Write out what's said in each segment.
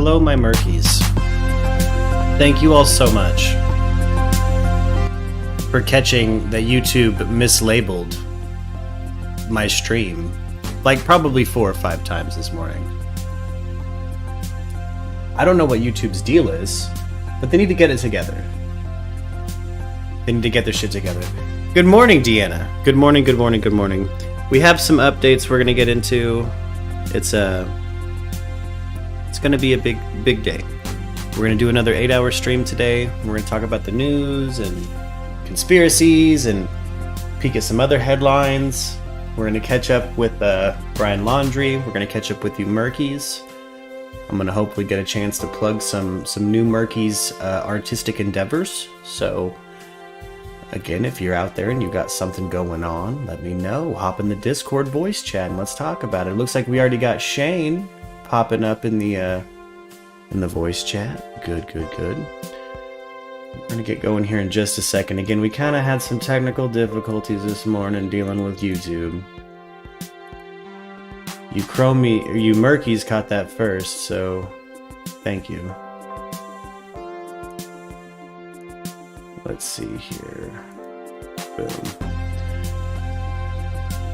Hello, my Murkies. Thank you all so much for catching that YouTube mislabeled my stream like probably 4 or 5 times this morning. I don't know what YouTube's deal is, but they need to get it together. They need to get their shit together. Good morning, Deanna. Good morning, good morning, good morning. We have some updates we're gonna get into. It's gonna be a big day. We're gonna do another 8-hour stream today. We're gonna talk about the news and conspiracies and peek at some other headlines. We're gonna catch up with Brian Laundrie. We're gonna catch up with you Murkies. I'm gonna hopefully get a chance to plug some new Murkies artistic endeavors. So again, if you're out there and you got something going on, let me know. Hop in the Discord voice chat and let's talk about it. It looks like we already got Shane popping up in the voice chat. Good. We're gonna get going here in just a second. Again, we kind of had some technical difficulties this morning dealing with YouTube. You Murkies caught that first, so thank you. Let's see here. Boom.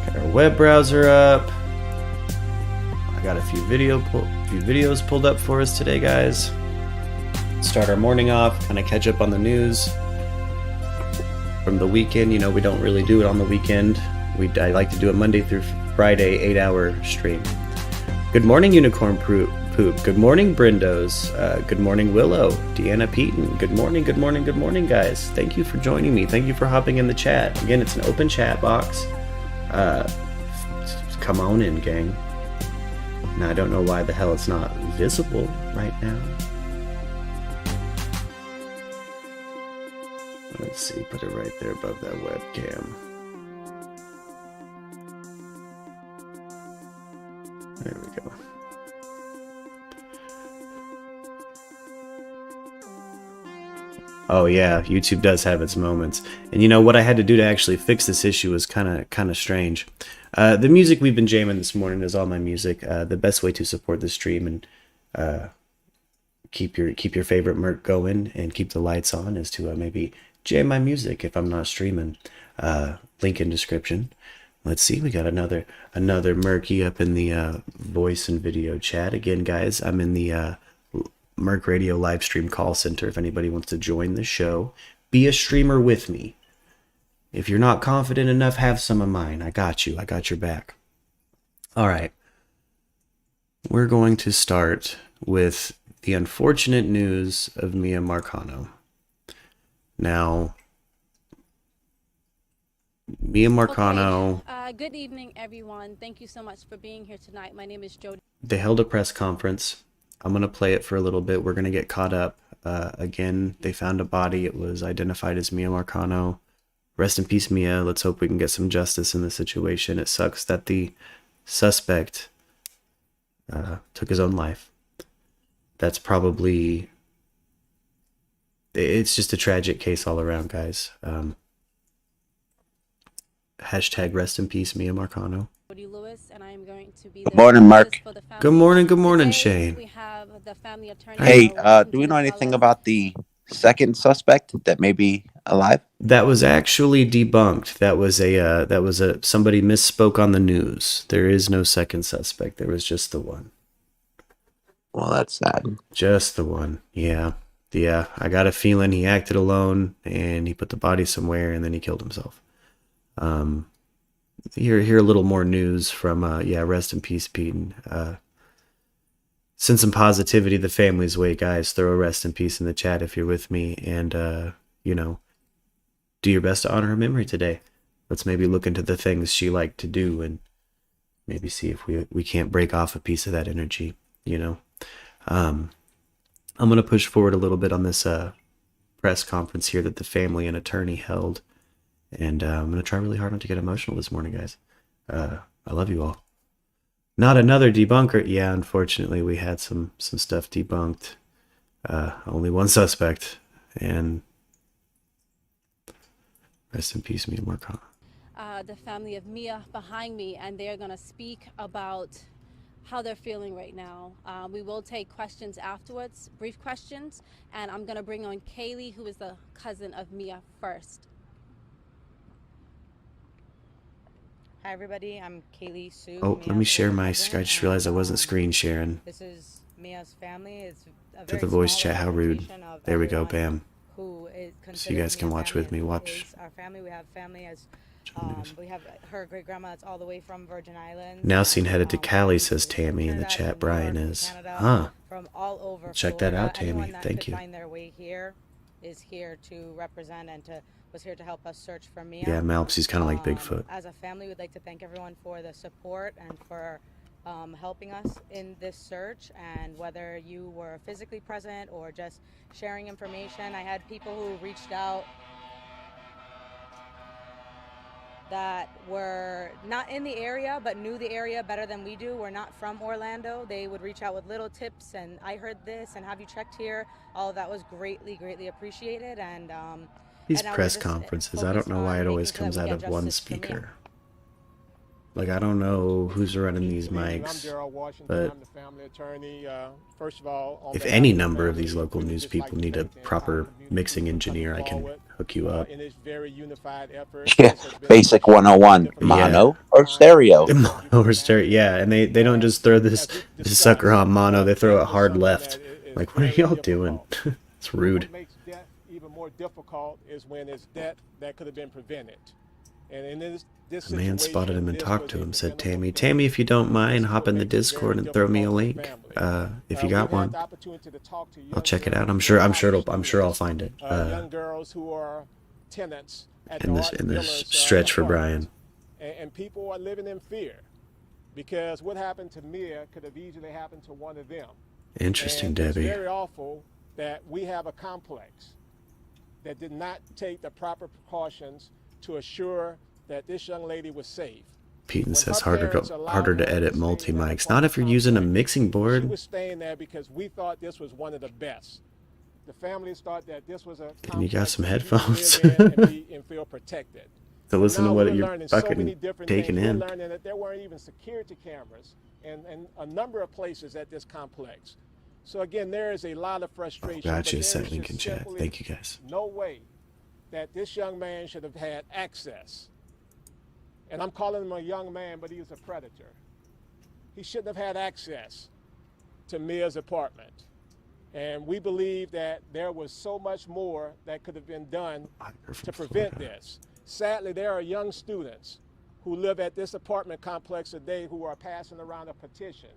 Got our web browser up. I got a few videos pulled up for us today, guys. Start our morning off, kind of catch up on the news from the weekend. You know, we don't really do it on the weekend. I like to do it Monday through Friday, 8-hour stream. Good morning, Unicorn Poop. Good morning, Brindos. Good morning, Willow. Deanna Peaton. Good morning, guys. Thank you for joining me. Thank you for hopping in the chat. Again, it's an open chat box. Come on in, gang. Now, I don't know why the hell it's not visible right now. Let's see, put it right there above that webcam. There we go. Oh yeah, YouTube does have its moments. And you know what I had to do to actually fix this issue was kind of strange. The music we've been jamming this morning is all my music. The best way to support the stream and keep your favorite Merc going and keep the lights on is to maybe jam my music if I'm not streaming. Link in description. Let's see, we got another Murky up in the voice and video chat. Again, guys, I'm in the Merc Radio live stream call center. If anybody wants to join the show, be a streamer with me. If you're not confident enough, have some of mine. I got you. I got your back. All right. We're going to start with the unfortunate news of Miya Marcano. Now, Miya Marcano. Okay. Good evening, everyone. Thank you so much for being here tonight. My name is Jody. They held a press conference. I'm going to play it for a little bit. We're going to get caught up. Again, they found a body. It was identified as Miya Marcano. Rest in peace, Miya. Let's hope we can get some justice in this situation. It sucks that the suspect took his own life. That's probably... It's just a tragic case all around, guys. Hashtag rest in peace, Miya Marcano. Lewis, and I am going to be good morning, Mark. Good morning, Shane. We have the family attorney. Hey, do we know anything about the second suspect that may be alive? That was actually debunked. That was somebody misspoke on the news. There is no second suspect. There was just the one. Well, that's sad. Just the one. Yeah. I got a feeling he acted alone and he put the body somewhere and then he killed himself. Hear a little more news from rest in peace, Pete. Send some positivity the family's way, guys. Throw a rest in peace in the chat if you're with me, and do your best to honor her memory today. Let's maybe look into the things she liked to do and maybe see if we can't break off a piece of that energy. I'm gonna push forward a little bit on this press conference here that the family and attorney held. And I'm going to try really hard not to get emotional this morning, guys. I love you all. Not another debunker. Yeah, unfortunately, we had some stuff debunked. Only one suspect. And rest in peace, Miya Marcano. The family of Miya behind me, and they're going to speak about how they're feeling right now. We will take questions afterwards, brief questions, and I'm going to bring on Kaylee, who is the cousin of Miya, first. Hi everybody, I'm Kaylee Sue. Oh, let me Mia's share older my. cousin, I just realized I wasn't and screen sharing this is Mia's family. It's a to very the voice small chat. How rude. representation of There we go. everyone Bam. who is So you considered guys can Mia's watch family with me. and who Watch. is our family. We have family as we have her great grandma that's all the way from Virgin Islands. Now and, seen headed to Cali, says is from Tammy in the Trinidad, chat. from New Brian York, from is. Canada, Huh. from all over Check that Florida. out, Tammy. Anyone that Thank could you. find their way here is here to represent and was here to help us search for Miya. Yeah, Malpsy's kind of like Bigfoot. As a family, we'd like to thank everyone for the support and for helping us in this search. And whether you were physically present or just sharing information, I had people who reached out that were not in the area but knew the area better than we do. We're not from Orlando. They would reach out with little tips and I heard this and have you checked here. All of that was greatly appreciated. And These and now we're press just conferences, I don't focused know why on it always making sure comes that we out get of one justice for Miya. speaker. Like, I don't know who's running these I'm mics, Darrell Washington. but I'm the family attorney. First of all, on if behalf any of the number of family, these local we would news just people like to need a thank the entire proper community mixing for coming engineer, I can forward, hook you up. in this very unified effort. Yeah, This has been basic 101, difficult Yeah. mono or time, stereo. as you can Or stereo, imagine. yeah, and they don't just throw this As we've this sucker discussed, on mono, they throw it debt is hard something left. that is Like, what are very y'all doing? difficult. It's But rude. what makes debt even more difficult is when it's debt that could have been prevented. And in this A man spotted him and situation, talked this to was him, a said preventable Tammy. thing. Tammy, if you don't mind, This is hop what in the makes it very Discord and throw me a difficult for the link. family. If you We've got had one, the opportunity to talk to I'll young check it out. girls I'm who sure are I'm sure college I'm sure I'll students, find it. young girls who are tenants at In the this art in this dealers, stretch for apartment. Brian. And people are living in fear because what happened to Miya could have easily happened to one of them. Interesting, And it's Debbie. very awful that we have a complex that did not take the proper precautions to assure that this young lady was safe. Peyton When says her parents allowed harder to her edit stay in multi that mics. Not if you're apartment using a complex. mixing She board. was staying there because we thought this was one of the best. The families thought that this was a And you got complex some that you could headphones live in and feel protected. to listen to Now what we're you're learning so many fucking different taking things. in. We're learning that there weren't even security cameras and a number of places at this complex. So again, there is a lot of frustration. but Gotcha. there Sent is link just in chat. simply Thank you guys. no way that this young man should have had access. And I'm calling him a young man, but he was a predator. He shouldn't have had access to Mia's apartment. And we believe that there was so much more that could have been done to prevent this. Sadly, there are young students who live at this apartment complex today who are passing around a petition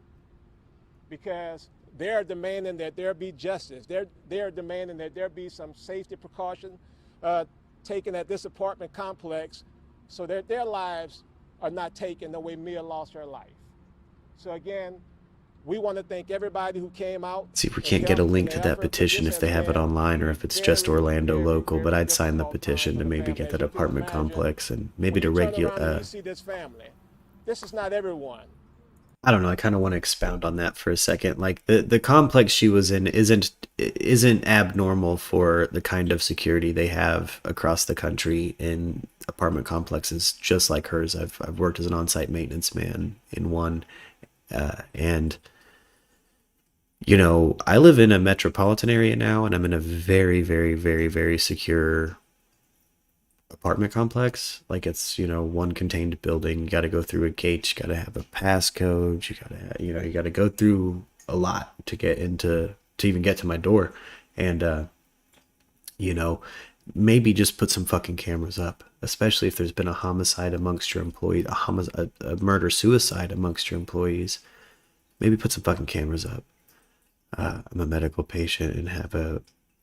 because they're demanding that there be justice. They're demanding that there be some safety precaution taken at this apartment complex so that their lives are not taken the way Miya lost her life. So again, we want to thank everybody who came out. See if we can't get a link to that petition if they have it online or if it's just Orlando local, but I'd sign the petition to maybe get that apartment complex and maybe to regulate. You see this family. This is not everyone. I don't know. I kind of want to expound on that for a second. Like the complex she was in isn't abnormal for the kind of security they have across the country in apartment complexes just like hers. I've worked as an on-site maintenance man in one, and you know, I live in a metropolitan area now, and I'm in a very secure apartment complex. Like it's, you know, one contained building. You got to go through a gate. You got to have a passcode. You got to go through a lot to get into, to even get to my door. And, you know, maybe just put some fucking cameras up, especially if there's been a homicide amongst your employees, a murder-suicide amongst your employees. Maybe put some fucking cameras up. I'm a medical patient and have a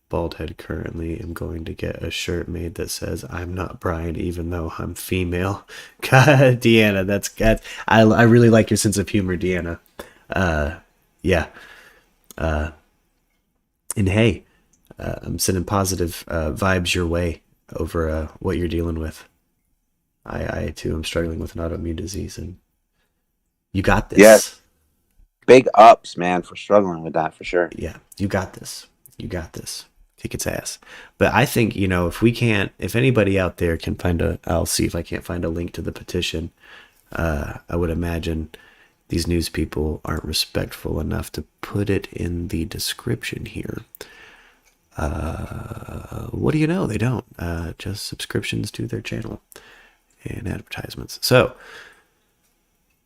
bald head currently. I'm going to get a shirt made that says I'm not Brian even though I'm female. God, Deanna, that's I really like your sense of humor, Deanna. Yeah. And hey, I'm sending positive vibes your way over what you're dealing with. I too am struggling with an autoimmune disease, and you got this. Yes. Big ups, man, for struggling with that for sure. Yeah, you got this. You got this. Kick its ass. But I think, you know, if anybody out there can find I'll see if I can't find a link to the petition. I would imagine these news people aren't respectful enough to put it in the description here. What do you know? They don't. Just subscriptions to their channel and advertisements. So,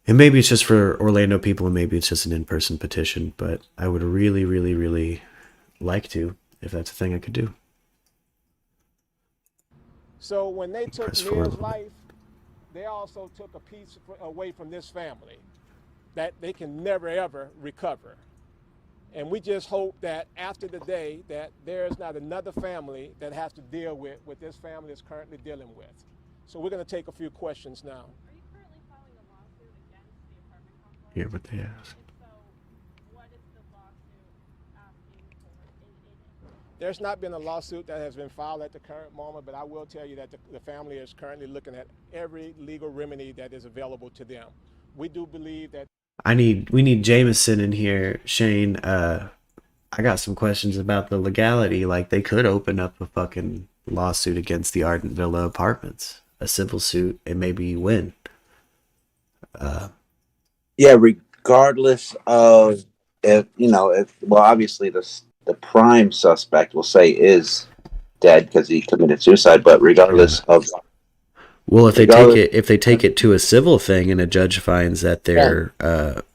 and maybe it's just for Orlando people, and maybe it's just an in-person petition, but I would really, really, really like to, if that's a thing I could do. So when they took Press forward a Mia's little bit. life, they also took a piece away from this family that they can never, ever recover. And we just hope that after the day that there's not another family that has to deal with what this family is currently dealing with. So we're going to take a few questions now. Are you currently filing a lawsuit against the apartment complex? Hear what they ask. If so, what is the lawsuit asking for in it? There's not been a lawsuit that has been filed at the current moment, but I will tell you that the family is currently looking at every legal remedy that is available to them. We do believe that We need Jameson in here, Shane. I got some questions about the legality. Like, they could open up a fucking lawsuit against the Ardent Villa Apartments, a civil suit, and maybe win. Yeah, regardless of if well, obviously the prime suspect will say is dead because he committed suicide, but regardless of Well, if they take it to a civil thing and a judge finds that they're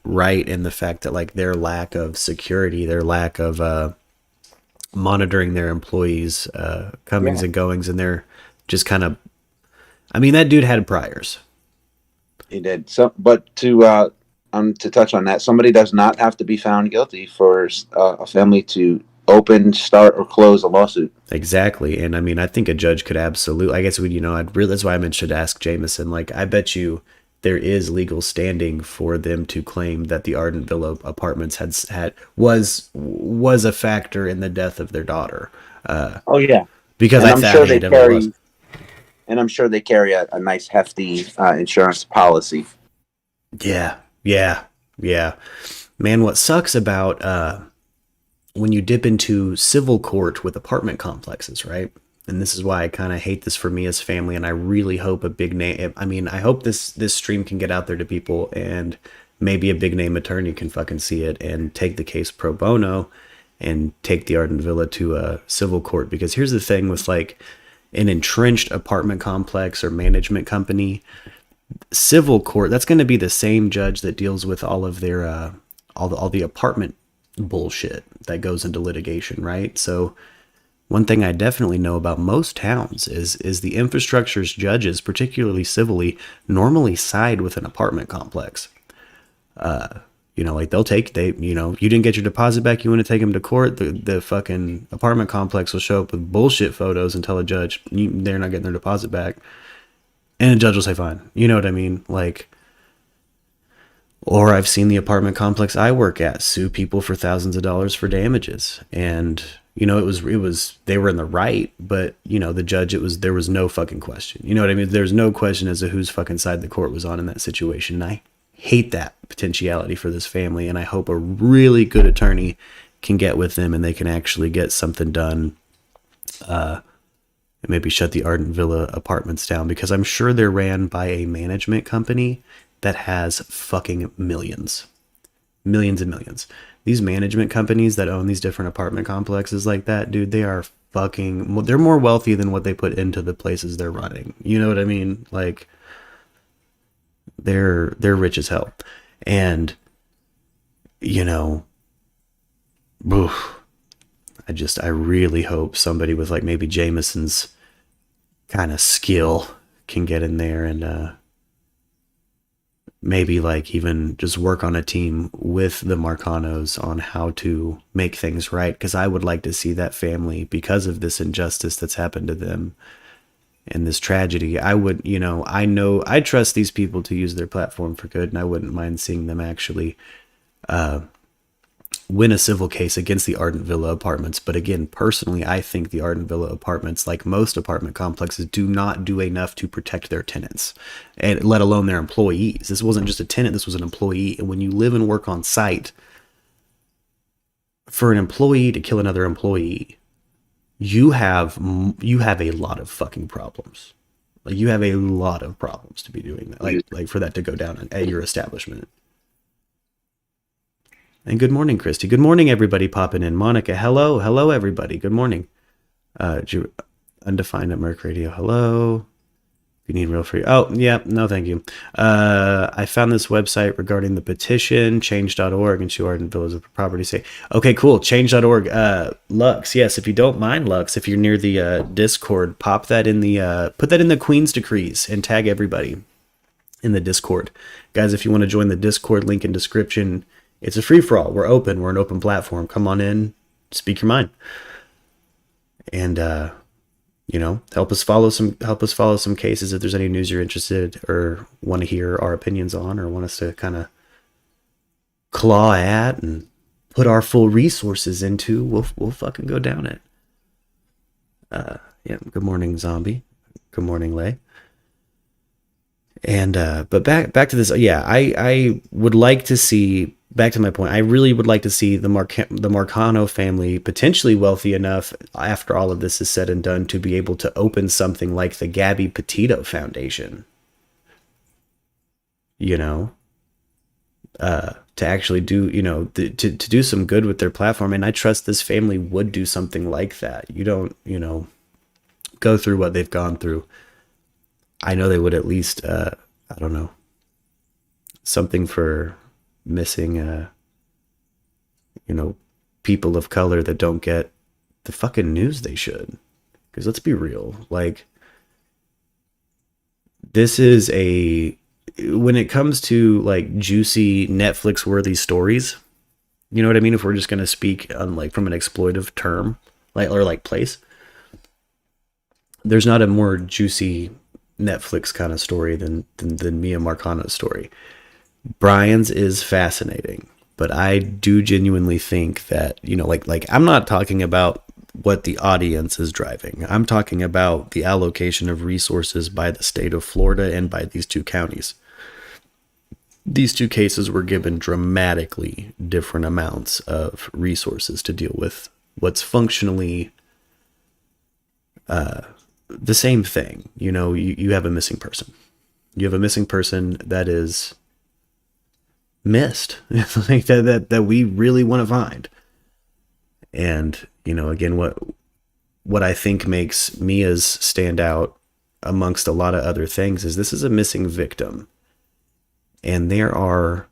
right in the fact that, like, their lack of security, their lack of monitoring their employees' comings and goings, and they're just kind of, I mean, that dude had priors. he did. So, but to touch on that, somebody does not have to be found guilty for a family to open, start, or close a lawsuit. Exactly. And I mean, I think a judge could absolutely, I guess, that's why I'm interested to ask Jameson. Like, I bet you there is legal standing for them to claim that the Ardent Villa Apartments was a factor in the death of their daughter. Oh yeah, Because and I'm sure they carry a nice hefty insurance policy. Yeah. Man, what sucks about when you dip into civil court with apartment complexes, right? And this is why I kind of hate this for Mia's family, and I really hope a big name, I mean, I hope this stream can get out there to people, and maybe a big name attorney can fucking see it and take the case pro bono and take the Ardent Villa to a civil court. Because here's the thing with, like, an entrenched apartment complex or management company, civil court, that's going to be the same judge that deals with all of their all the apartment bullshit that goes into litigation, right? So one thing I definitely know about most towns is the infrastructure's judges, particularly civilly, normally side with an apartment complex. Like, you didn't get your deposit back, you want to take them to court, the fucking apartment complex will show up with bullshit photos and tell a judge they're not getting their deposit back. And a judge will say fine. You know what I mean? Like, or I've seen the apartment complex I work at sue people for thousands of dollars for damages. And, it was, they were in the right, but, the judge, there was no fucking question. You know what I mean? There's no question as to whose fucking side the court was on in that situation. And I hate that potentiality for this family. And I hope a really good attorney can get with them and they can actually get something done. And maybe shut the Ardent Villa Apartments down, because I'm sure they're ran by a management company that has fucking millions and millions. These management companies that own these different apartment complexes like that, dude, they're more wealthy than what they put into the places they're running. You know what I mean? Like, they're rich as hell. And, I really hope somebody with, like, maybe Jameson's kind of skill can get in there and maybe, like, even just work on a team with the Marcanos on how to make things right. Because I would like to see that family, because of this injustice that's happened to them and this tragedy, I trust these people to use their platform for good, and I wouldn't mind seeing them actually win a civil case against the Ardent Villa Apartments. But again, personally, I think the Ardent Villa Apartments, like most apartment complexes, do not do enough to protect their tenants, and let alone their employees. This wasn't just a tenant, this was an employee. And when you live and work on site, for an employee to kill another employee, you have a lot of fucking problems. Like, you have a lot of problems to be doing that, like for that to go down at your establishment. And good morning, Christy. Good morning, everybody popping in. Monica, hello. Hello, everybody. Good morning. Undefined at Merc Radio. Hello. You need real free. Oh, yeah. No, thank you. I found this website regarding the petition, change.org, and Ardenville is a property state. Okay, cool. Change.org. Lux. Yes, if you don't mind, Lux, if you're near the Discord, pop that in the, put that in the Queen's Decrees and tag everybody in the Discord. Guys, if you want to join the Discord, link in description. It's a free-for-all. We're open. We're an open platform. Come on in. Speak your mind. And, help us follow some cases if there's any news you're interested or want to hear our opinions on or want us to kind of claw at and put our full resources into. We'll fucking go down it. Good morning, Zombie. Good morning, Lay. And but back to this. Yeah, I would like to see. Back to my point, I really would like to see the Marcano family potentially wealthy enough after all of this is said and done to be able to open something like the Gabby Petito Foundation. To actually do, to do some good with their platform. And I trust this family would do something like that. You don't, go through what they've gone through. I know they would at least, I don't know, something for missing people of color that don't get the fucking news they should. Because let's be real, like, this is when it comes to like juicy Netflix worthy stories, you know what I mean, if we're just going to speak on like from an exploitive term, like place, there's not a more juicy Netflix kind of story than Miya Marcano's story. Brian's is fascinating, but I do genuinely think that, like I'm not talking about what the audience is driving. I'm talking about the allocation of resources by the state of Florida and by these two counties. These two cases were given dramatically different amounts of resources to deal with what's functionally the same thing. You have a missing person. You have a missing person that is missed, like that we really want to find. And again, what I think makes Mia's stand out amongst a lot of other things is this is a missing victim, and there are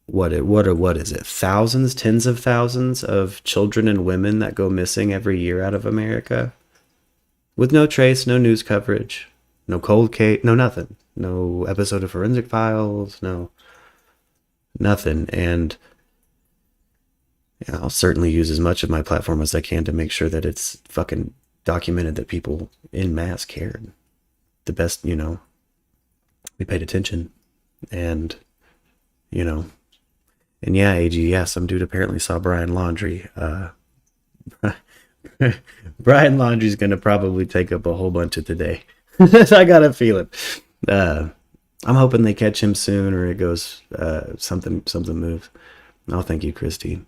what is it, thousands, tens of thousands of children and women that go missing every year out of America with no trace, no news coverage, no cold case, no nothing, no episode of Forensic Files, no nothing. And I'll certainly use as much of my platform as I can to make sure that it's fucking documented that people en masse cared. The best, we paid attention. And, and yeah, AG, yeah, some dude apparently saw Brian Laundrie. Brian Laundrie's going to probably take up a whole bunch of today. I got a feeling. I'm hoping they catch him soon, or it goes something moves. Oh, thank you, Christy.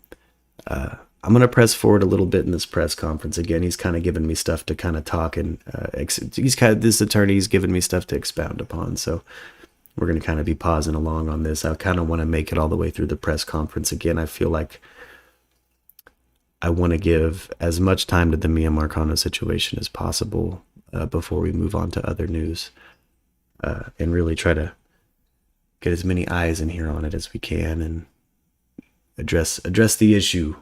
I'm going to press forward a little bit in this press conference. Again, he's kind of given me stuff to kind of talk, and this attorney's given me stuff to expound upon. So we're going to kind of be pausing along on this. I kind of want to make it all the way through the press conference. Again, I feel like I want to give as much time to the Miya Marcano situation as possible before we move on to other news. And really try to get as many eyes in here on it as we can and address the issue.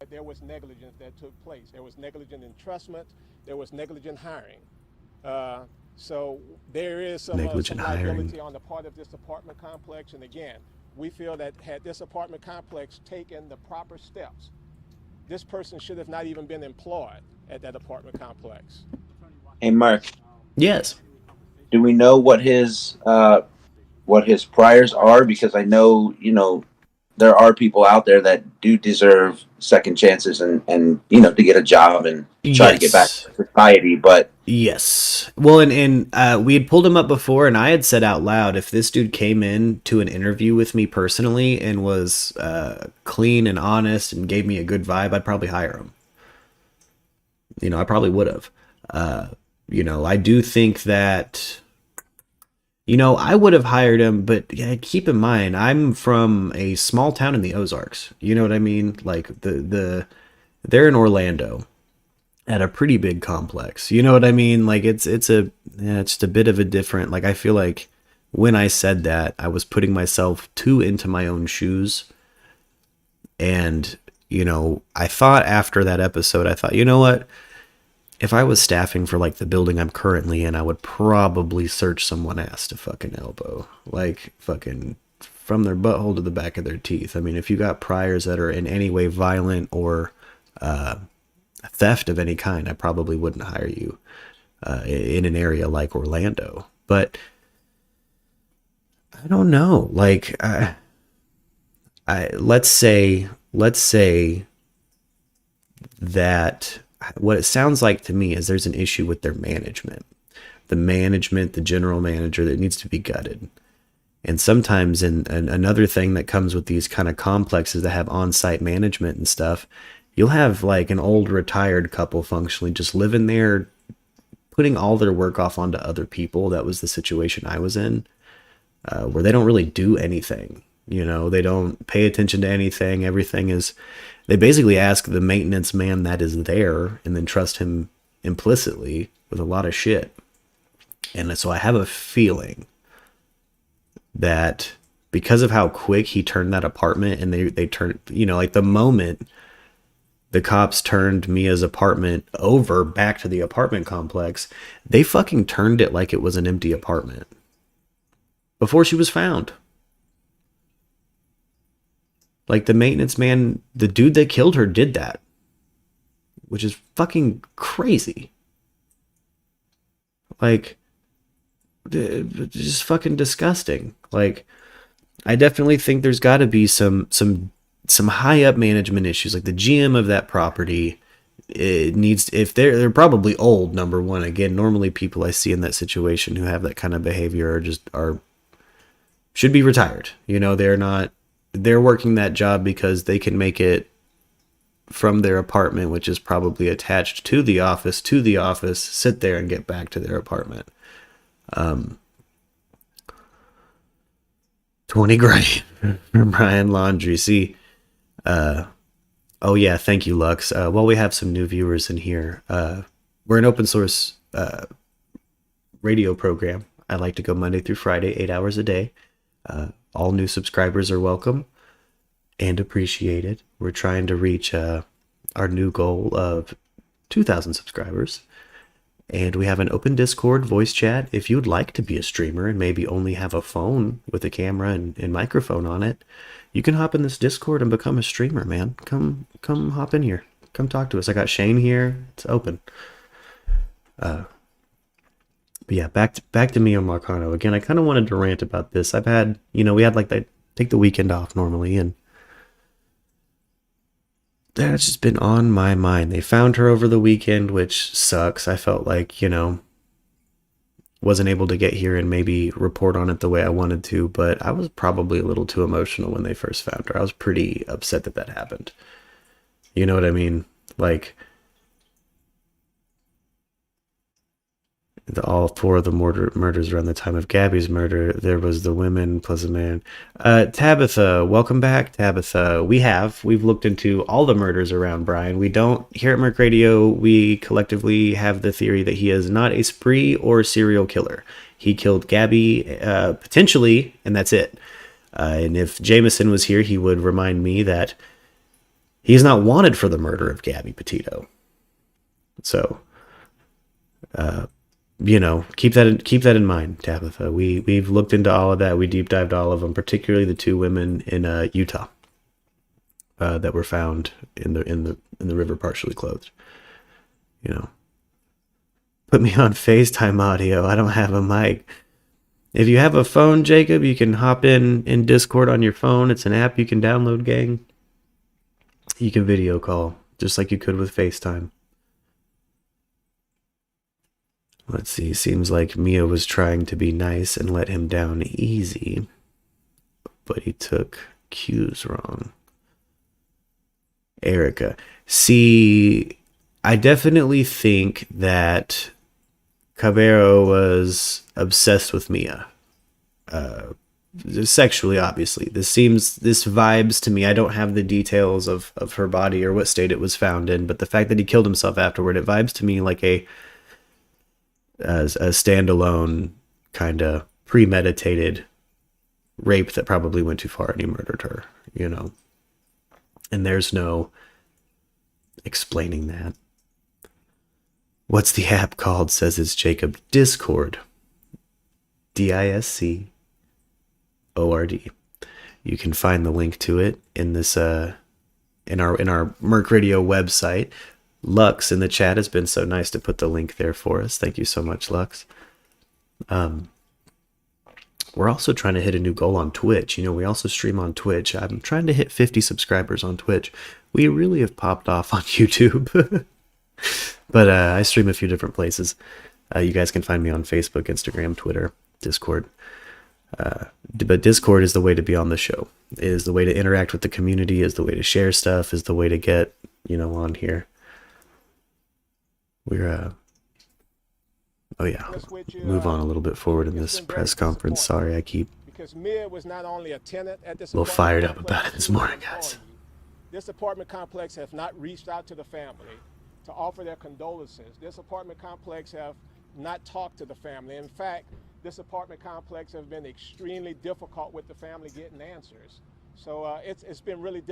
There was negligence that took place. There was negligent entrustment. There was negligent hiring. So there is some liability on the part of this apartment complex. And again, we feel that had this apartment complex taken the proper steps, this person should have not even been employed at that apartment complex. Hey, Mark. Yes. Do we know what his priors are? Because I know, there are people out there that do deserve second chances and to get a job and try to get back to society. But yes. Well, and we had pulled him up before, and I had said out loud, if this dude came in to an interview with me personally and was clean and honest and gave me a good vibe, I'd probably hire him. I probably would have. I do think that I would have hired him, but yeah, keep in mind, I'm from a small town in the Ozarks. You know what I mean? Like they're in Orlando at a pretty big complex. You know what I mean? Like it's just a bit of a different. Like I feel like when I said that, I was putting myself too into my own shoes, and I thought after that episode, I thought, you know what? If I was staffing for like the building I'm currently in, I would probably search someone ass to fucking elbow. Like fucking from their butthole to the back of their teeth. I mean, if you got priors that are in any way violent or theft of any kind, I probably wouldn't hire you in an area like Orlando. But I don't know. Like, let's say that what it sounds like to me is there's an issue with their management. The management, the general manager, that needs to be gutted. And sometimes, another thing that comes with these kind of complexes that have on-site management and stuff, you'll have like an old retired couple functionally just living there, putting all their work off onto other people. That was the situation I was in, where they don't really do anything. They don't pay attention to anything. Everything is, they basically ask the maintenance man that is there and then trust him implicitly with a lot of shit. And so I have a feeling that because of how quick he turned that apartment, and they turned, like the moment the cops turned Mia's apartment over back to the apartment complex, they fucking turned it like it was an empty apartment before she was found. Like the maintenance man, the dude that killed her did that, which is fucking crazy. Like, just fucking disgusting. Like, I definitely think there's got to be some high up management issues. Like the GM of that property, it needs, if they're probably old. Number one, again, normally people I see in that situation who have that kind of behavior should be retired. They're working that job because they can make it from their apartment, which is probably attached to the office, sit there and get back to their apartment. 20 grand from Brian Laundrie. See, oh yeah, thank you, Lux. Well, we have some new viewers in here. We're an open source radio program. I like to go Monday through Friday, 8 hours a day. All new subscribers are welcome and appreciated. We're trying to reach our new goal of 2,000 subscribers. And we have an open Discord voice chat. If you'd like to be a streamer and maybe only have a phone with a camera and microphone on it, you can hop in this Discord and become a streamer, man. Come hop in here. Come talk to us. I got Shane here. It's open. But yeah, back to Miya Marcano. Again, I kind of wanted to rant about this. I've had, we had like take the weekend off normally, and that's just been on my mind. They found her over the weekend, which sucks. I felt like, wasn't able to get here and maybe report on it the way I wanted to, but I was probably a little too emotional when they first found her. I was pretty upset that happened. You know what I mean? Like, all four of the murders around the time of Gabby's murder, there was the women plus a man. Tabitha, welcome back, Tabitha. We've looked into all the murders around Brian. We don't, here at Merc Radio, we collectively have the theory that he is not a spree or serial killer. He killed Gabby, potentially, and that's it. And if Jameson was here, he would remind me that he's not wanted for the murder of Gabby Petito. So, keep that in mind, Tabitha. We've looked into all of that. We deep dived all of them, particularly the two women in Utah that were found in the river partially clothed. Put me on FaceTime audio. I don't have a mic. If you have a phone, Jacob, you can hop in Discord on your phone. It's an app you can download, gang. You can video call just like you could with FaceTime. Let's see, seems like Miya was trying to be nice and let him down easy, but he took cues wrong. Erica. See, I definitely think that Cabero was obsessed with Miya. sexually, obviously. This vibes to me. I don't have the details of her body or what state it was found in, but the fact that he killed himself afterward, it vibes to me like a standalone kind of premeditated rape that probably went too far and he murdered her, you know. And there's no explaining that. What's the app called? Says it's Jacob. Discord. DISCORD. You can find the link to it in this in our Merc Radio website. Lux in the chat has been so nice to put the link there for us. Thank you so much, Lux. We're also trying to hit a new goal on Twitch. You know, we also stream on Twitch. I'm trying to hit 50 subscribers on Twitch. We really have popped off on YouTube. But I stream a few different places. You guys can find me on Facebook, Instagram, Twitter, Discord. But Discord is the way to be on the show. Is the way to interact with the community. Is the way to share stuff. Is the way to get, you know, on here. We're oh yeah, move on a little bit forward in this press conference. Sorry, I keep because Miya was not only a tenant at this a little fired up about it this morning, guys. This apartment complex has not reached out to the family to offer their condolences. This apartment complex have not talked to the family. In fact, this apartment complex have been extremely difficult with the family getting answers. So it's been really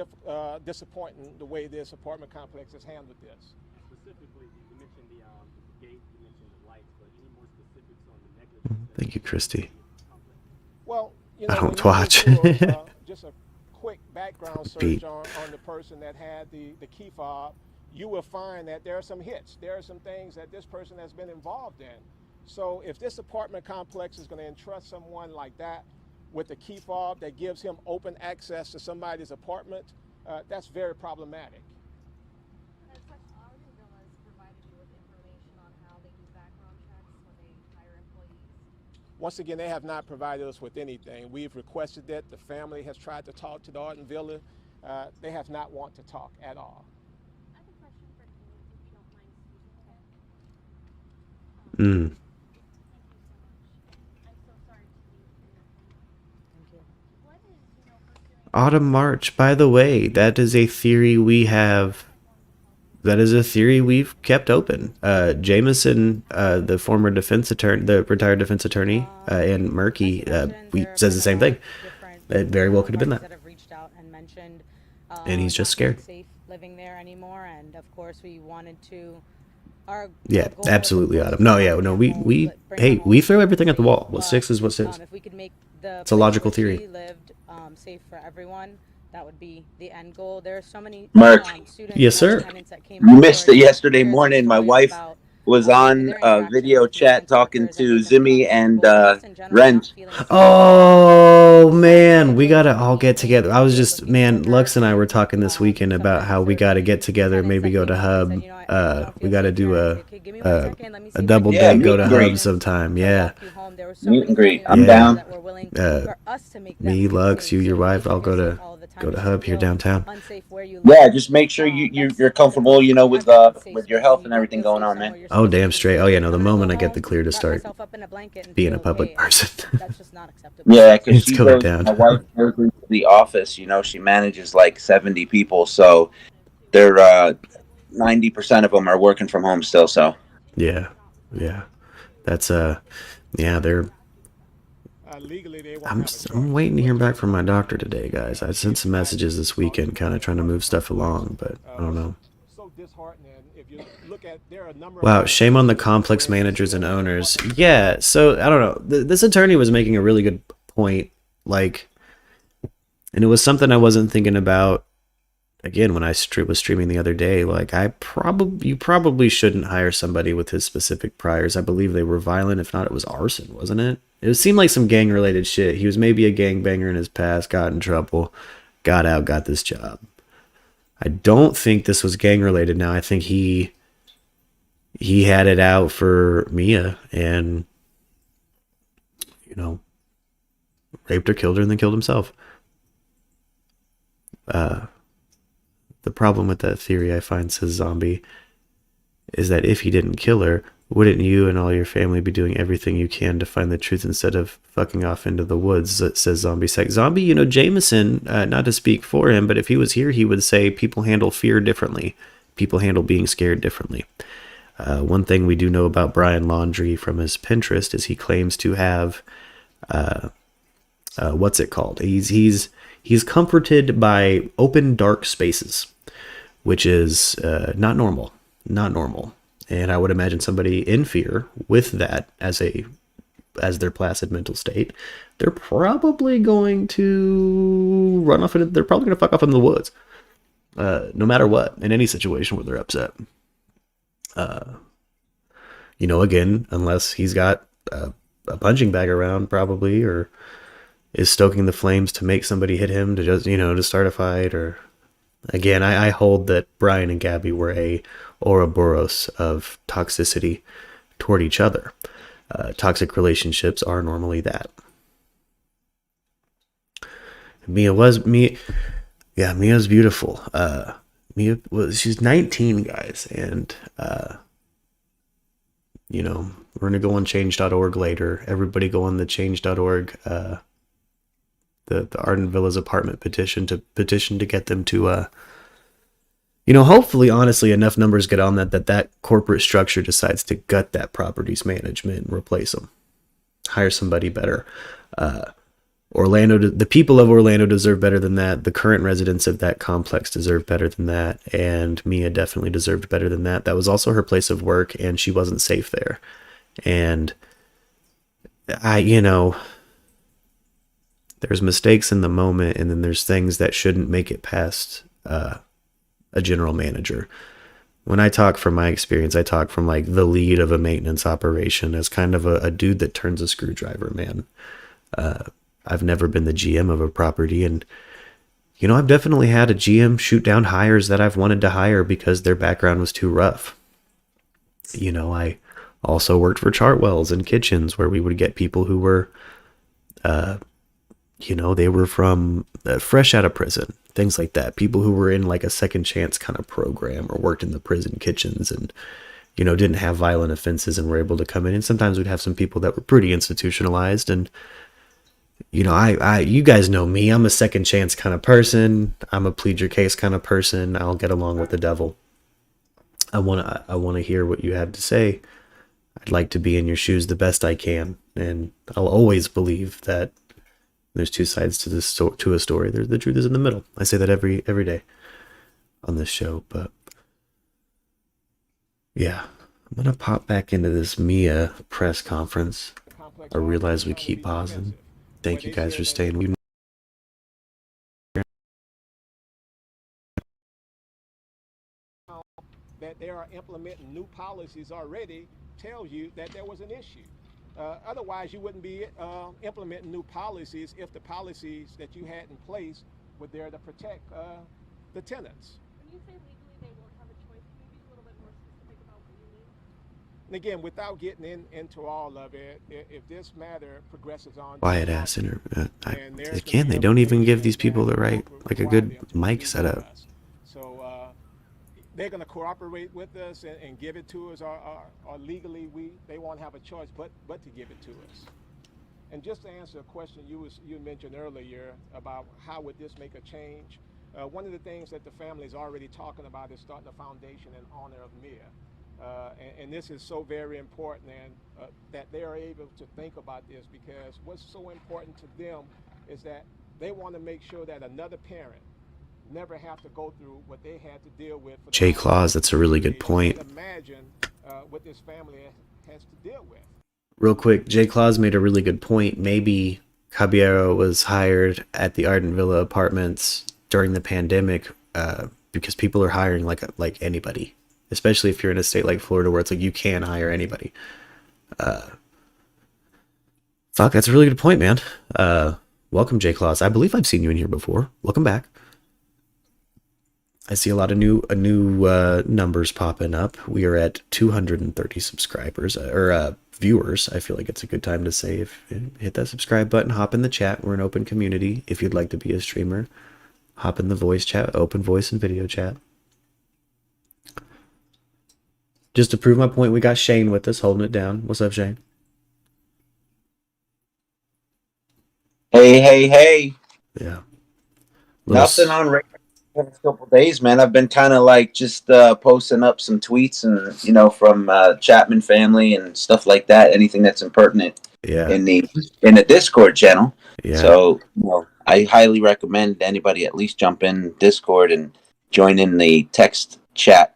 disappointing the way this apartment complex has handled this. Specifically, you mentioned the gate, you mentioned the lights, but any more specifics on the negligence? Thank you, Christy. Well, you know, I don't watch. Just a quick background search on the person that had the key fob, you will find that there are some hits. There are some things that this person has been involved in. So if this apartment complex is going to entrust someone like that with a key fob that gives him open access to somebody's apartment, that's very problematic. As such, Laundrie Villas provided you with information on how they do background checks when they hire employees? Once again, they have not provided us with anything. We've requested that. The family has tried to talk to the Arden Villa. They have not want to talk at all. I have a question for Kate, if you don't mind speaking to it. Thank you so much. I'm so sorry to be in your home. What is, pursuing Autumn March, by the way, that is a theory we have. That is a theory we've kept open. Jameson, the former defense attorney, the retired defense attorney, and Murky, says the same thing. It very well could have been that. Have reached out and mentioned, And he's just scared. Safe living there anymore, and of course we wanted to. Yeah, absolutely, Autumn. No, we throw everything at the wall. What sticks is what sticks. If we could make the It's a logical place where theory. she lived safe for everyone, that would be the end goal. There are so many Mark. students Yes, and sir. tenants that came You forward missed it yesterday sharing morning. My stories wife about, was their on a interactions video with chat police talking officers to and they've Zimmy become and people just in general Rent. not feeling safe. Oh man, we gotta all get together. I was just, man, Lux and I were talking this weekend about how we gotta get together, maybe go to Hub. We gotta do a double Yeah, date, go meet to and Hub greet. sometime. Yeah, Meet and greet. I'm Yeah. down. me, Lux, you, your wife, I'll go to Hub here downtown. Yeah, just make sure you're comfortable, with your health and everything going on, man. Oh, damn straight. Oh yeah, no, the moment I get the clear to start being a public person. That's just not acceptable. Yeah, because It's going down. my wife goes into the office. She manages like 70 people, so they're 90% of them are working from home still. So Yeah, that's yeah, they're. Legally, they won't I'm have a choice. waiting to hear back from my doctor today, guys. I sent some messages this weekend, kind of trying to move stuff along, but I don't know. So disheartening. If you look at, there are a number Wow, of shame on the complex managers and owners. Yeah, so I don't know. This attorney was making a really good point, like, and it was something I wasn't thinking about. Again, when I was streaming the other day, like you probably shouldn't hire somebody with his specific priors. I believe they were violent. If not, it was arson, wasn't it? It seemed like some gang related shit. He was maybe a gangbanger in his past, got in trouble, got out, got this job. I don't think this was gang related. Now I think he had it out for Miya and raped or killed her and then killed himself. The problem with that theory, I find, says Zombie, is that if he didn't kill her, Wouldn't you and all your family be doing everything you can to find the truth instead of fucking off into the woods? Says Zombie Sex. Zombie, you know, Jameson, not to speak for him, but if he was here, he would say people handle fear differently. People handle being scared differently. One thing we do know about Brian Laundrie from his Pinterest is he claims to have, what's it called? He's comforted by open, dark spaces, which is not normal. Not normal. And I would imagine somebody in fear with that as their placid mental state, they're probably going to run off. They're probably going to fuck off in the woods, no matter what, in any situation where they're upset. You know, again, unless he's got a punching bag around, probably, or is stoking the flames to make somebody hit him to just, you know, to start a fight. Or again, I hold that Brian and Gabby were a Ouroboros of toxicity toward each other. Toxic relationships are normally that. Yeah, Mia's beautiful. She's 19, guys, and you know, we're gonna go on change.org later. Everybody go on the change.org, the Arden Villas apartment petition to get them to you know, hopefully, honestly, enough numbers get on that corporate structure decides to gut that property's management and replace them. Hire somebody better. The people of Orlando deserve better than that. The current residents of that complex deserve better than that. And Miya definitely deserved better than that. That was also her place of work, and she wasn't safe there. And there's mistakes in the moment, and then there's things that shouldn't make it past a general manager. When I talk from my experience, I talk from like the lead of a maintenance operation as kind of a dude that turns a screwdriver, man. I've never been the GM of a property, and you know, I've definitely had a GM shoot down hires that I've wanted to hire because their background was too rough. You know, I also worked for Chartwells and Kitchens where we would get people who were you know, they were from fresh out of prison, things like that. People who were in like a second chance kind of program or worked in the prison kitchens and, you know, didn't have violent offenses and were able to come in. And sometimes we'd have some people that were pretty institutionalized. And, you know, you guys know me, I'm a second chance kind of person. I'm a plead your case kind of person. I'll get along with the devil. I want to hear what you have to say. I'd like to be in your shoes the best I can. And I'll always believe that there's two sides to a story. The truth is in the middle. I say that every day on this show. But yeah, I'm gonna pop back into this Miya press conference. I realize we keep pausing. Thank you guys for staying. That they are implementing new policies already tells you that there was an issue. Otherwise, you wouldn't be implementing new policies if the policies that you had in place were there to protect the tenants. When you say legally they won't have a choice, can you be a little bit more specific about what you mean? And again, without getting into all of it, if this matter progresses on... Quiet ass again, they don't even give these people the right, like a good mic setup. So they're going to cooperate with us and give it to us, or legally they won't have a choice but to give it to us. And just to answer a question you mentioned earlier about how would this make a change, one of the things that the family is already talking about is starting a foundation in honor of Miya. And this is so very important, and that they are able to think about this, because what's so important to them is that they want to make sure that another parent never have to go through what they had to deal with. Jay Claus, that's a really good point. Imagine what this family has to deal with. Real quick, Jay Claus made a really good point. Maybe Caballero was hired at the Arden Villa Apartments during the pandemic because people are hiring like anybody, especially if you're in a state like Florida where it's like you can hire anybody. Fuck, that's a really good point, man. Welcome, Jay Claus. I believe I've seen you in here before. Welcome back. I see a lot of new numbers popping up. We are at 230 subscribers or viewers. I feel like it's a good time to say, hit that subscribe button, hop in the chat. We're an open community. If you'd like to be a streamer, hop in the voice chat, open voice and video chat. just to prove my point, we got Shane with us holding it down. What's up, Shane? Hey. Yeah. Nothing on radio the past couple days, man. I've been kind of like just posting up some tweets and from Chapman family and stuff like that. Anything that's impertinent Yeah. in the Discord channel. Yeah. So I highly recommend anybody at least jump in Discord and join in the text chat.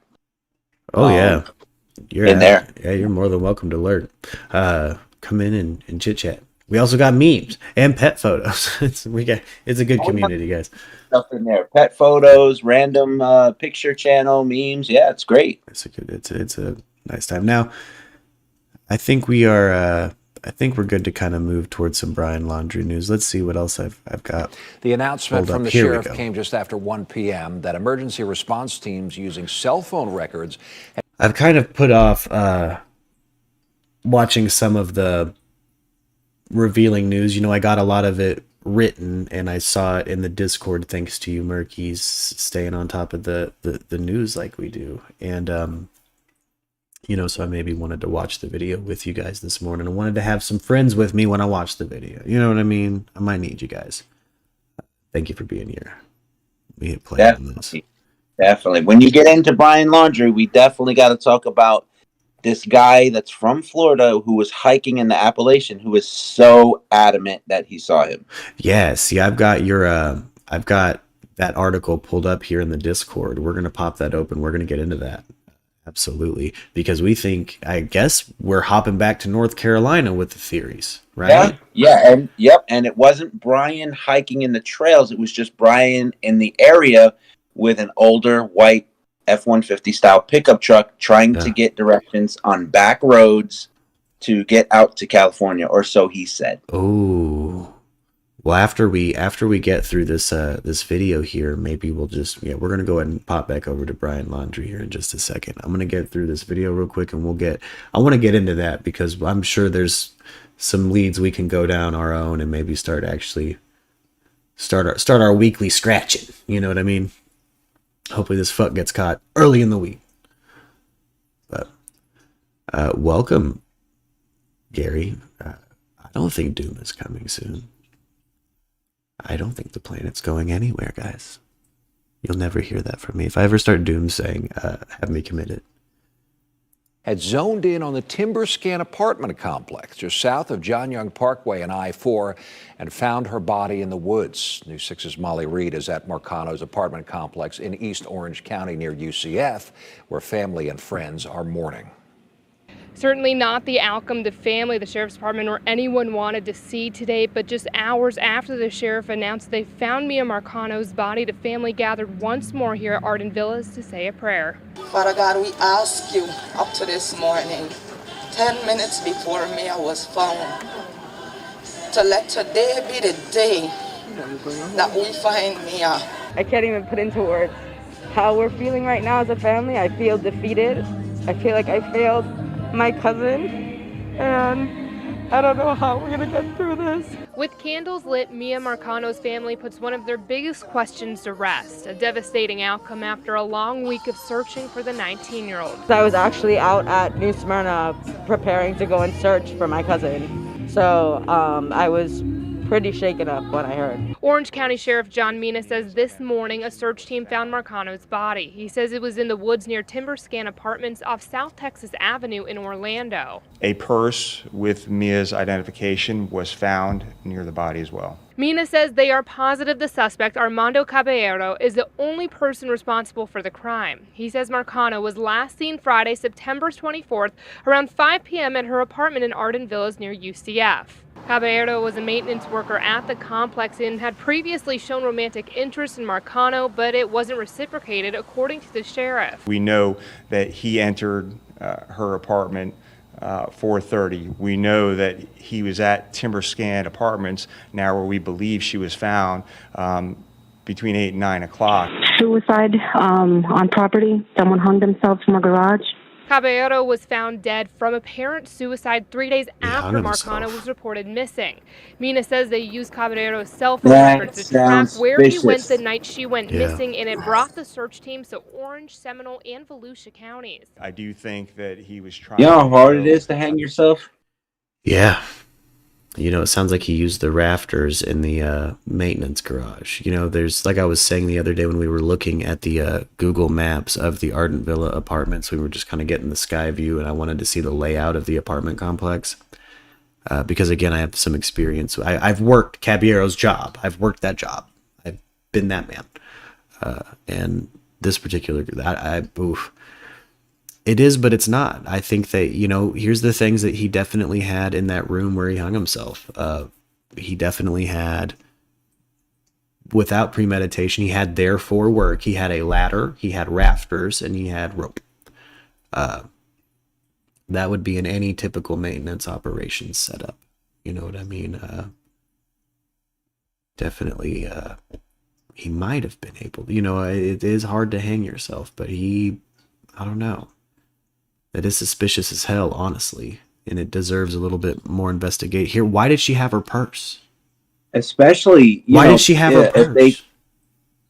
Oh yeah. You're in there. Yeah, you're more than welcome to learn. Come in and chit chat. We also got memes and pet photos. It's a good community, guys. Stuff in there, pet photos, random picture channel memes. Yeah, it's great. It's a nice time. Now, I think we're good to kind of move towards some Brian Laundrie news. Let's see what else I've got. The announcement from the sheriff came just after 1 p.m. that emergency response teams using cell phone records. I've kind of put off watching some of the revealing news. I got a lot of it written and I saw it in the Discord thanks to you Murkies staying on top of the news like we do. And so I maybe wanted to watch the video with you guys this morning. I wanted to have some friends with me when I watched the video. You know what I mean? I might need you guys. Thank you for being here. We hit play on this. Definitely. When you get into Brian Laundrie, we definitely got to talk about this guy that's from Florida who was hiking in the Appalachian, who is so adamant that he saw him. Yeah, see, I've got that article pulled up here in the Discord. We're gonna pop that open. We're gonna get into that. Absolutely. Because I guess we're hopping back to North Carolina with the theories, right? Yeah, and it wasn't Brian hiking in the trails, it was just Brian in the area with an older white F-150 style pickup truck trying to get directions on back roads to get out to California, or so he said. Oh, well, after we get through this video here, maybe we're gonna go ahead and pop back over to Brian Laundrie here in just a second. I'm gonna get through this video real quick, and I want to get into that because I'm sure there's some leads we can go down our own and maybe start our weekly scratching. You know what I mean? Hopefully this fuck gets caught early in the week. But welcome, Gary. I don't think Doom is coming soon. I don't think the planet's going anywhere, guys. You'll never hear that from me. If I ever start Doom saying, have me committed. Had zoned in on the Timber Scan apartment complex just south of John Young Parkway and I-4 and found her body in the woods. News 6's Molly Reed is at Marcano's apartment complex in East Orange County near UCF, where family and friends are mourning. Certainly not the outcome the family, the sheriff's department, or anyone wanted to see today, but just hours after the sheriff announced they found Miya Marcano's body, the family gathered once more here at Arden Villas to say a prayer. Father God, we ask you up to this morning, 10 minutes before Miya was found, to let today be the day that we find Miya. I can't even put into words how we're feeling right now as a family. I feel defeated. I feel like I failed my cousin, and I don't know how we're gonna get through this. With candles lit, Miya Marcano's family puts one of their biggest questions to rest, a devastating outcome after a long week of searching for the 19-year-old. I was actually out at New Smyrna preparing to go and search for my cousin, so I was pretty shaken up when I heard. Orange County Sheriff John Mina says this morning a search team found Marcano's body. He says it was in the woods near Timber Scan Apartments off South Texas Avenue in Orlando. A purse with Mia's identification was found near the body as well. Mina says they are positive the suspect, Armando Caballero, is the only person responsible for the crime. He says Marcano was last seen Friday, September 24th, around 5 p.m. at her apartment in Arden Villas near UCF. Caballero was a maintenance worker at the complex and had previously shown romantic interest in Marcano, but it wasn't reciprocated, according to the sheriff. We know that he entered her apartment 4:30. We know that he was at Timber Scan Apartments, now where we believe she was found, between 8 and 9 o'clock. Suicide on property. Someone hung themselves from a garage. Caballero was found dead from apparent suicide 3 days He hung after Marcano himself. was reported missing. Mina says they used Caballero's cell phone That records to track sounds where he went the suspicious. night she went Yeah. missing, and it brought the search teams to Orange, Seminole, and Volusia counties. I do think that he was trying You know how to hard it go- is to hang yourself? Yeah. You know, it sounds like he used the rafters in the maintenance garage. You know, there's, like I was saying the other day when we were looking at the Google Maps of the Ardent Villa apartments, we were just kind of getting the sky view, and I wanted to see the layout of the apartment complex. Because, again, I have some experience. I've worked Caballero's job. I've worked that job. I've been that man. And this particular, oof. It is, but it's not. I think that, you know, here's the things that he definitely had in that room where he hung himself. He definitely had, without premeditation, he had there for work. He had a ladder, he had rafters, and he had rope. That would be in any typical maintenance operations setup. You know what I mean? Definitely, he might have been able to, you know, it is hard to hang yourself, but I don't know. That is suspicious as hell, honestly, and it deserves a little bit more investigate. Here, why did she have her purse? Especially, Why did she have her purse?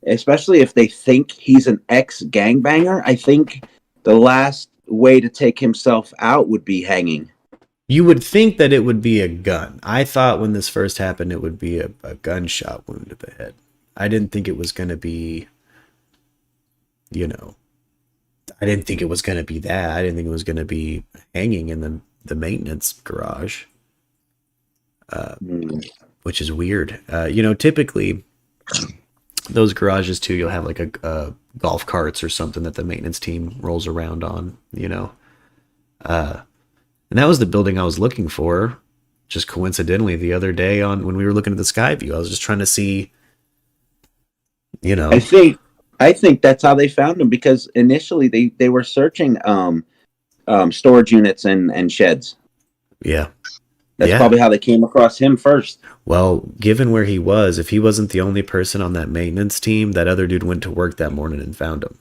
Especially if they think he's an ex-gangbanger, I think the last way to take himself out would be hanging. You would think that it would be a gun. I thought when this first happened, it would be a gunshot wound to the head. I didn't think it was going to be, you know, I didn't think it was going to be that. I didn't think it was going to be hanging in the maintenance garage, which is weird. You know, typically those garages too, you'll have like a golf carts or something that the maintenance team rolls around on, you know. And that was the building I was looking for, just coincidentally the other day when we were looking at the sky view. I was just trying to see, you know. I think that's how they found him, because initially they were searching storage units and sheds. Yeah. That's probably how they came across him first. Well, given where he was, if he wasn't the only person on that maintenance team, that other dude went to work that morning and found him.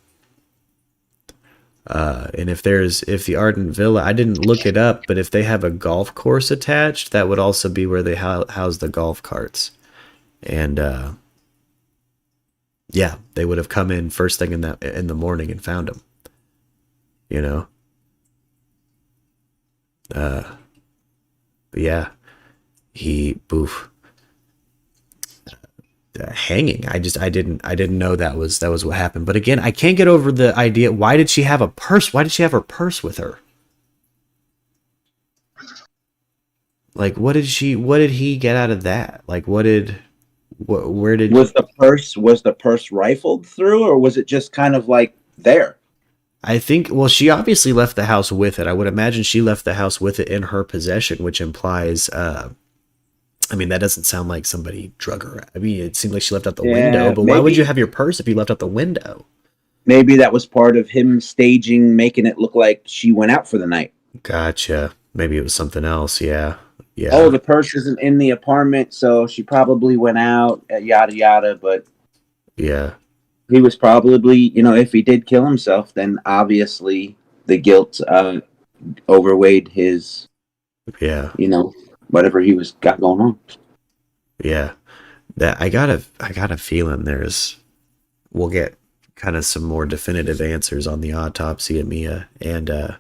And if the Ardent Villa, I didn't look it up, but if they have a golf course attached, that would also be where they house the golf carts. And yeah, they would have come in first thing in the morning and found him. You know. But yeah, hanging. I didn't know that was what happened. But again, I can't get over the idea. Why did she have a purse? Why did she have her purse with her? Like, what did he get out of that? Like, where did was the purse rifled through, or was it just kind of like there? I think, well, she obviously left the house with it. I would imagine she left the house with it in her possession, which implies, I mean, that doesn't sound like somebody drug her. I mean, it seemed like she left out the window, but why would you have your purse if you left out the window? Maybe that was part of him staging, making it look like she went out for the night. Gotcha. Maybe it was something else. Yeah. Yeah. Oh, the purse isn't in the apartment, so she probably went out, yada, yada, but yeah. He was probably, you know, if he did kill himself, then obviously the guilt overweighed his, you know, whatever he got going on. Yeah, that I got a feeling we'll get kind of some more definitive answers on the autopsy of Miya, and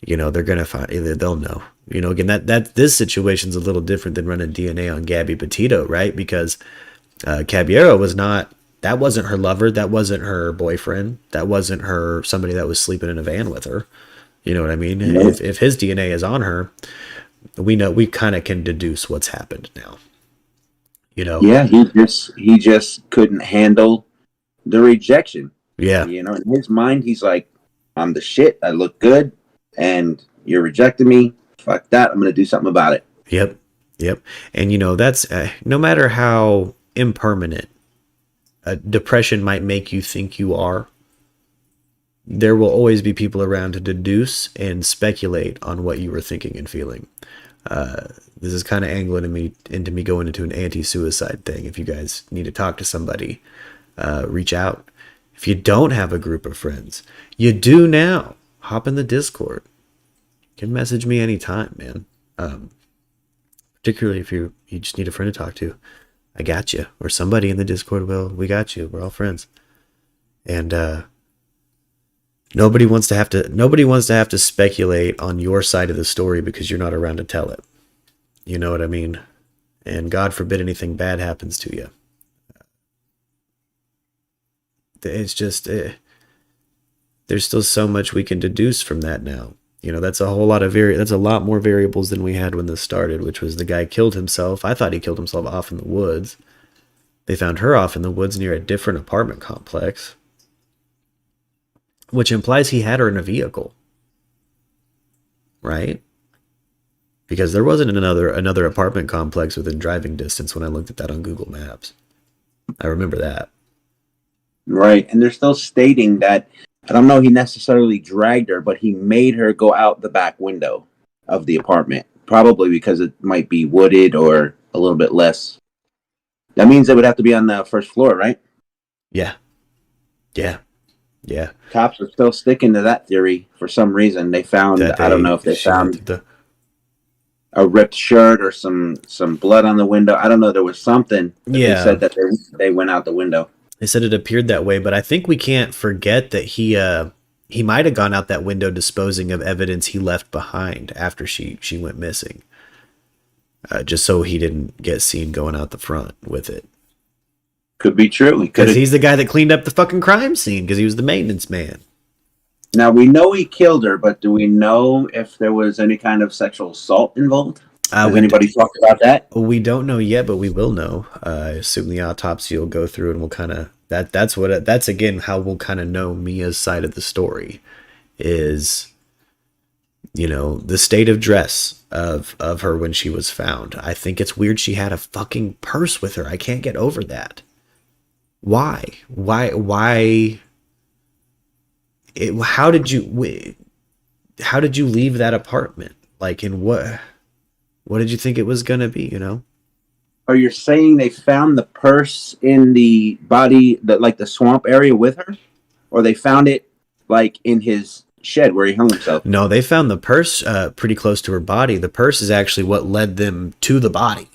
you know, they're gonna they'll know. You know, again, that this situation's a little different than running DNA on Gabby Petito, right? Because Caballero that wasn't her lover. That wasn't her boyfriend. That wasn't somebody that was sleeping in a van with her. You know what I mean? No. If his DNA is on her, we kind of can deduce what's happened now. You know? Yeah, he just couldn't handle the rejection. Yeah. You know, in his mind, he's like, I'm the shit. I look good, and you're rejecting me. Fuck that. I'm going to do something about it. Yep. And you know, that's no matter how impermanent depression might make you think you are, there will always be people around to deduce and speculate on what you were thinking and feeling. This is kind of angling into me going into an anti-suicide thing. If you guys need to talk to somebody, reach out. If you don't have a group of friends, you do now. hop in the Discord. You can message me anytime, man. Particularly if you just need a friend to talk to. I got you. Or somebody in the Discord will. We got you. We're all friends. And nobody wants to have to speculate on your side of the story because you're not around to tell it. You know what I mean? And God forbid anything bad happens to you. It's just there's still so much we can deduce from that now. You know, that's a lot more variables than we had when this started, which was the guy killed himself. I thought he killed himself off in the woods. They found her off in the woods near a different apartment complex, which implies he had her in a vehicle, right? Because there wasn't another apartment complex within driving distance when I looked at that on Google Maps. I remember that. Right, and they're still stating that, I don't know, he necessarily dragged her, but he made her go out the back window of the apartment, probably because it might be wooded or a little bit less. That means it would have to be on the first floor, right? Yeah. Cops are still sticking to that theory for some reason. They found, I don't know if they found a ripped shirt or some blood on the window. I don't know. There was something. They said that they went out the window. They said it appeared that way, but I think we can't forget that he might have gone out that window disposing of evidence he left behind after she went missing. Just so he didn't get seen going out the front with it. Could be true. Because he's the guy that cleaned up the fucking crime scene because he was the maintenance man. Now, we know he killed her, but do we know if there was any kind of sexual assault involved? Has anybody talked about that? We don't know yet, but we will know. I assume the autopsy will go through and we'll kind of... That's again how we'll kind of know Mia's side of the story is, you know, the state of dress of her when she was found. I think it's weird she had a fucking purse with her. I can't get over that. Why? How did you leave that apartment? Like, in what did you think it was gonna be, you know? Are you saying they found the purse in the body, the swamp area with her? Or they found it, like, in his shed where he hung himself? No, they found the purse pretty close to her body. The purse is actually what led them to the body.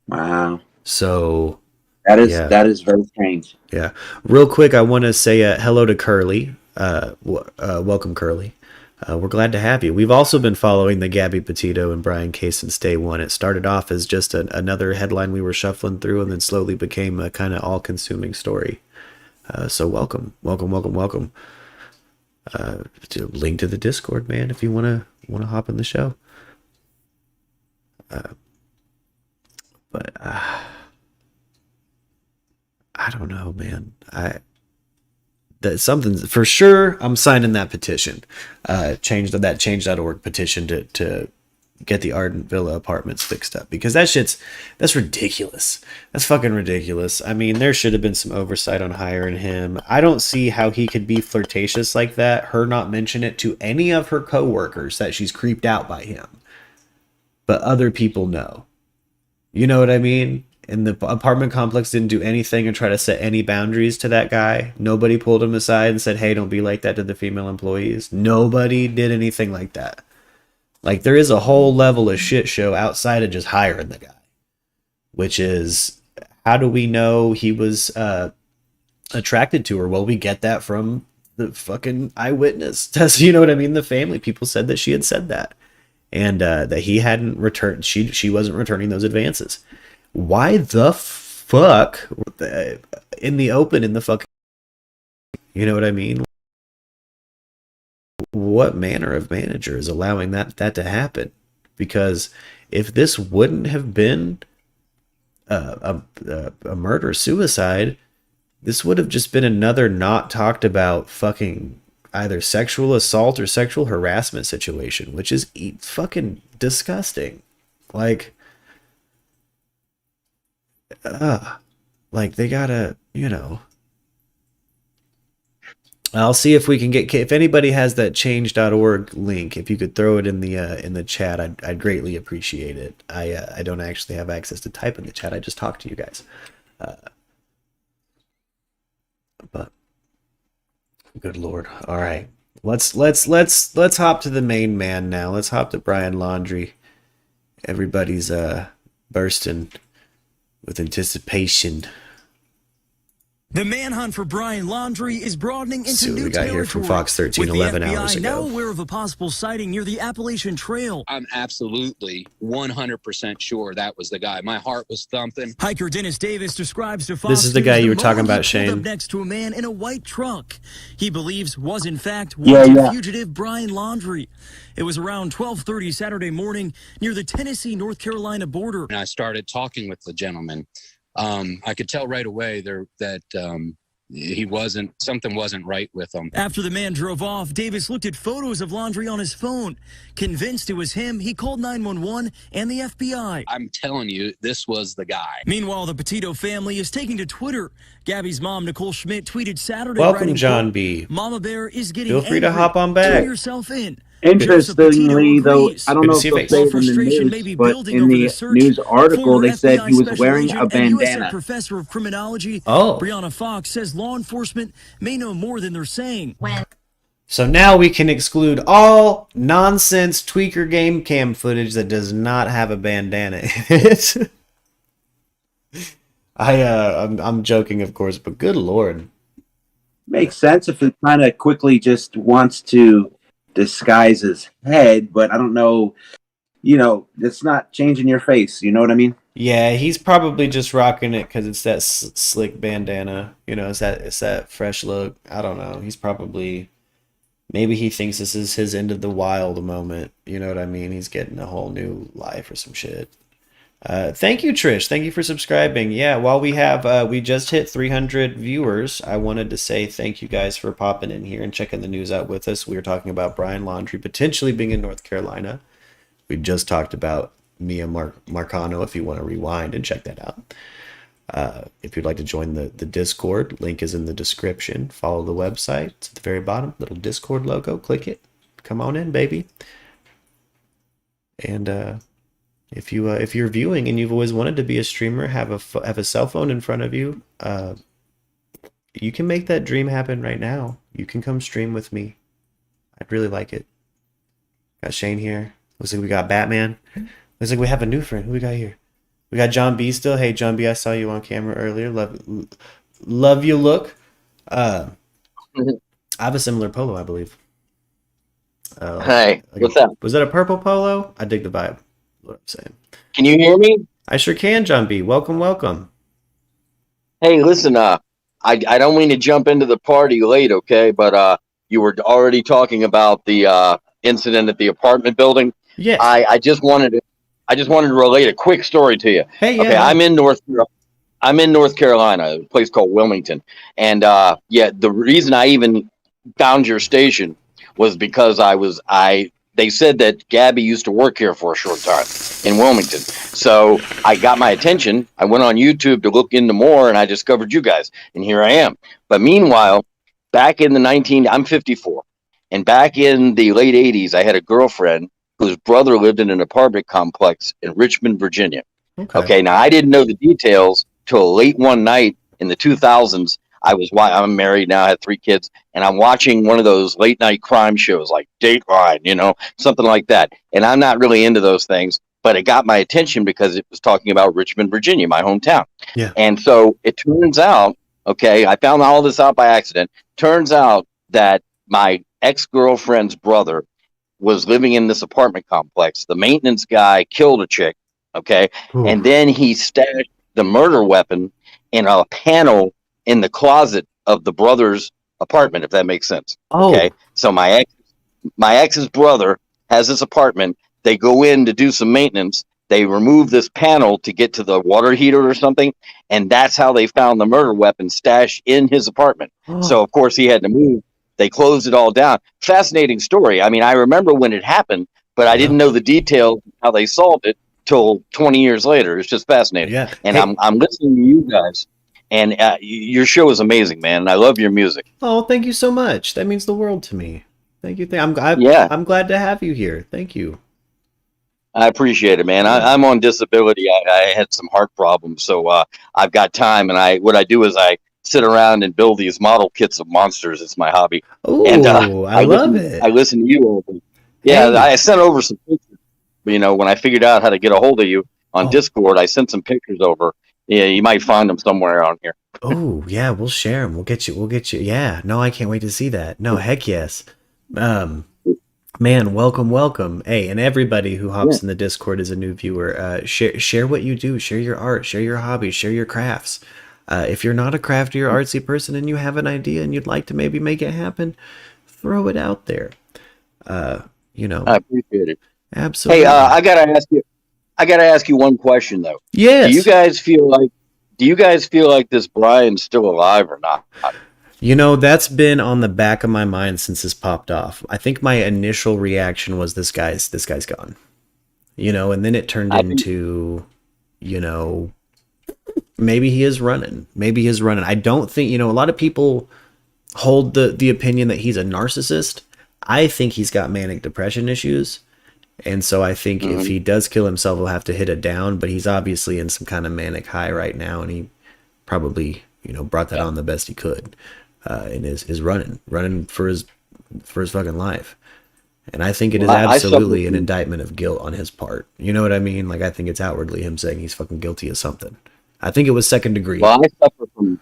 Wow. So... That is very strange. Yeah. Real quick, I want to say hello to Curly. Welcome, Curly. We're glad to have you. We've also been following the Gabby Petito and Brian Case since day one. It started off as just another headline we were shuffling through and then slowly became a kind of all-consuming story. So welcome. Link to the Discord, man, if you want to hop in the show. But I don't know, man. That something for sure. I'm signing that petition. Change.org petition to get the Ardent Villa apartments fixed up, because that's ridiculous. That's fucking ridiculous. I mean, there should have been some oversight on hiring him. I don't see how he could be flirtatious like that. Her not mention it to any of her coworkers that she's creeped out by him, but other people know. You know what I mean? And the apartment complex didn't do anything and try to set any boundaries to that guy. Nobody pulled him aside and said, hey, don't be like that to the female employees. Nobody did anything like that. Like, there is a whole level of shit show outside of just hiring the guy, which is, how do we know he was attracted to her? Well, we get that from the fucking eyewitness. You know what I mean? The family people said that she had said that, and that he hadn't returned. She wasn't returning those advances. Why the fuck in the open, in the fucking, you know what I mean? What manner of manager is allowing that to happen? Because if this wouldn't have been a murder suicide, this would have just been another not talked about fucking either sexual assault or sexual harassment situation, which is fucking disgusting. Like they gotta, you know. I'll see if we can get, if anybody has that change.org link, if you could throw it in the chat, I'd greatly appreciate it. I don't actually have access to type in the chat. I just talk to you guys. But Good Lord. All right. Let's hop to the main man now. Let's hop to Brian Laundrie. Everybody's bursting with anticipation. The manhunt for Brian Laundrie is broadening into See what new we got territory. here from Fox 13 with 11 the FBI hours now ago. aware of a possible sighting near the Appalachian Trail. I'm absolutely 100% sure that was the guy. My heart was thumping. Hiker Dennis Davis describes to Fox This is the News guy you were moment talking he about, pulled Shane. up next to a man in a white truck. He believes was in fact Yeah, wanted yeah. fugitive Brian Laundrie. It was around 12:30 Saturday morning near the Tennessee-North Carolina border. And I started talking with the gentleman. I could tell right away that something wasn't right with him. After the man drove off, Davis looked at photos of Laundrie on his phone. Convinced it was him, he called 911 and the FBI. I'm telling you, this was the guy. Meanwhile, the Petito family is taking to Twitter. Gabby's mom, Nicole Schmidt, tweeted Saturday, Welcome, writing, John quote, B. Mama Bear is getting Feel free to angry. hop on back. Turn yourself in. Interestingly, though, I don't Good to know if see they'll your say face. it in the Frustration may news, be but building in over the the search. news article, Former they said FBI he was special wearing agent a and USF bandana. professor of criminology, Oh. Brianna Fox, says law enforcement may know more than they're saying. So now we can exclude all nonsense tweaker game cam footage that does not have a bandana in it. I'm joking, of course, but good Lord. Makes sense if it kind of quickly just wants to disguise his head, but I don't know. It's not changing your face. You know what I mean? Yeah, he's probably just rocking it because it's that slick bandana. It's that fresh look. I don't know. He's probably, maybe he thinks this is his end of the wild moment. You know what I mean? He's getting a whole new life or some shit. Thank you, Trish. Thank you for subscribing. Yeah, while we just hit 300 viewers, I wanted to say thank you guys for popping in here and checking the news out with us. We were talking about Brian Laundrie potentially being in North Carolina. We just talked about Miya Marcano, if you want to rewind and check that out. If you'd like to join the Discord, link is in the description. Follow the website. It's at the very bottom, little Discord logo. Click it. Come on in, baby. And if you're viewing and you've always wanted to be a streamer, have a cell phone in front of you, you can make that dream happen right now. You can come stream with me. I'd really like it. Got Shane here. Looks like we got Batman. Looks like we have a new friend. Who we got here? We got John B still. Hey, John B, I saw you on camera earlier. Love your look. I have a similar polo, I believe. Hey, what's up? Was that a purple polo? I dig the vibe. What I'm saying. Can you hear me? I sure can, John B. Welcome. Hey, listen, I don't mean to jump into the party late, okay? But you were already talking about the incident at the apartment building. Yes. I just wanted to relate a quick story to you. Hey, yeah. Okay, I'm in North Carolina, a place called Wilmington, and the reason I even found your station was because they said that Gabby used to work here for a short time in Wilmington. So I got my attention. I went on YouTube to look into more, and I discovered you guys, and here I am. But meanwhile, back in I'm 54, and back in the late 80s, I had a girlfriend whose brother lived in an apartment complex in Richmond, Virginia. Okay, now I didn't know the details till late one night in the 2000s. I'm married now, I had 3 kids, and I'm watching one of those late night crime shows like Dateline, something like that. And I'm not really into those things, but it got my attention because it was talking about Richmond, Virginia, my hometown. Yeah. And so it turns out, okay, I found all this out by accident. Turns out that my ex-girlfriend's brother was living in this apartment complex. The maintenance guy killed a chick, okay? Ooh. And then he stashed the murder weapon in a panel in the closet of the brother's apartment, if that makes sense. Oh. Okay. So my ex's brother has this apartment. They go in to do some maintenance. They remove this panel to get to the water heater or something, and that's how they found the murder weapon stashed in his apartment. Oh. So of course he had to move. They closed it all down. Fascinating story. I mean, I remember when it happened, but I didn't know the details how they solved it till 20 years later. It's just fascinating. Yeah. And Hey. I'm listening to you guys. And your show is amazing, man. And I love your music. Oh, thank you so much. That means the world to me. Thank you. I'm glad to have you here. Thank you. I appreciate it, man. I'm on disability. I had some heart problems, so I've got time. And what I do is I sit around and build these model kits of monsters. It's my hobby. And Oh, I love it. I listen to you over. Yeah, Hey. I sent over some pictures. You know, when I figured out how to get a hold of you on Oh. Discord, I sent some pictures over. Yeah, you might find them somewhere on here. Oh, yeah, we'll share them. We'll get you. Yeah, no, I can't wait to see that. No, heck yes. Man, welcome. Hey, and everybody who hops in the Discord is a new viewer. Share what you do. Share your art. Share your hobbies. Share your crafts. If you're not a crafty or artsy person and you have an idea and you'd like to maybe make it happen, throw it out there. You know, I appreciate it. Absolutely. Hey, I gotta ask you one question though. Yes. Do you guys feel like this Brian's still alive or not? You know, that's been on the back of my mind since this popped off. I think my initial reaction was this guy's gone. You know, and then it turned into, you know, maybe he is running. I don't think, you know, a lot of people hold the opinion that he's a narcissist. I think he's got manic depression issues. And so I think if he does kill himself, he'll have to hit it down, but he's obviously in some kind of manic high right now, and he probably, you know, brought that on the best he could. And is running for his fucking life. And I think it is absolutely an indictment of guilt on his part. You know what I mean? Like, I think it's outwardly him saying he's fucking guilty of something. I think it was second degree. Well, I suffer from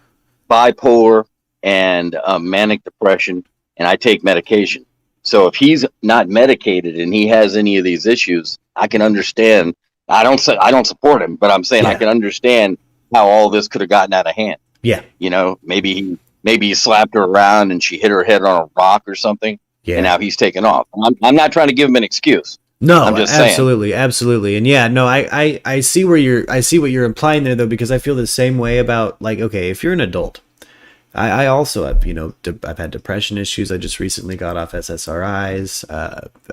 bipolar and manic depression, and I take medication. So if he's not medicated and he has any of these issues, I can understand. I don't support him, but I'm saying I can understand how all this could have gotten out of hand. Yeah. You know, maybe he slapped her around and she hit her head on a rock or something. Yeah. And now he's taken off. I'm not trying to give him an excuse. No, I'm just absolutely. And yeah, no, I see what you're implying there though, because I feel the same way about, like, okay, if you're an adult, I also have, you know, I've had depression issues. I just recently got off SSRIs.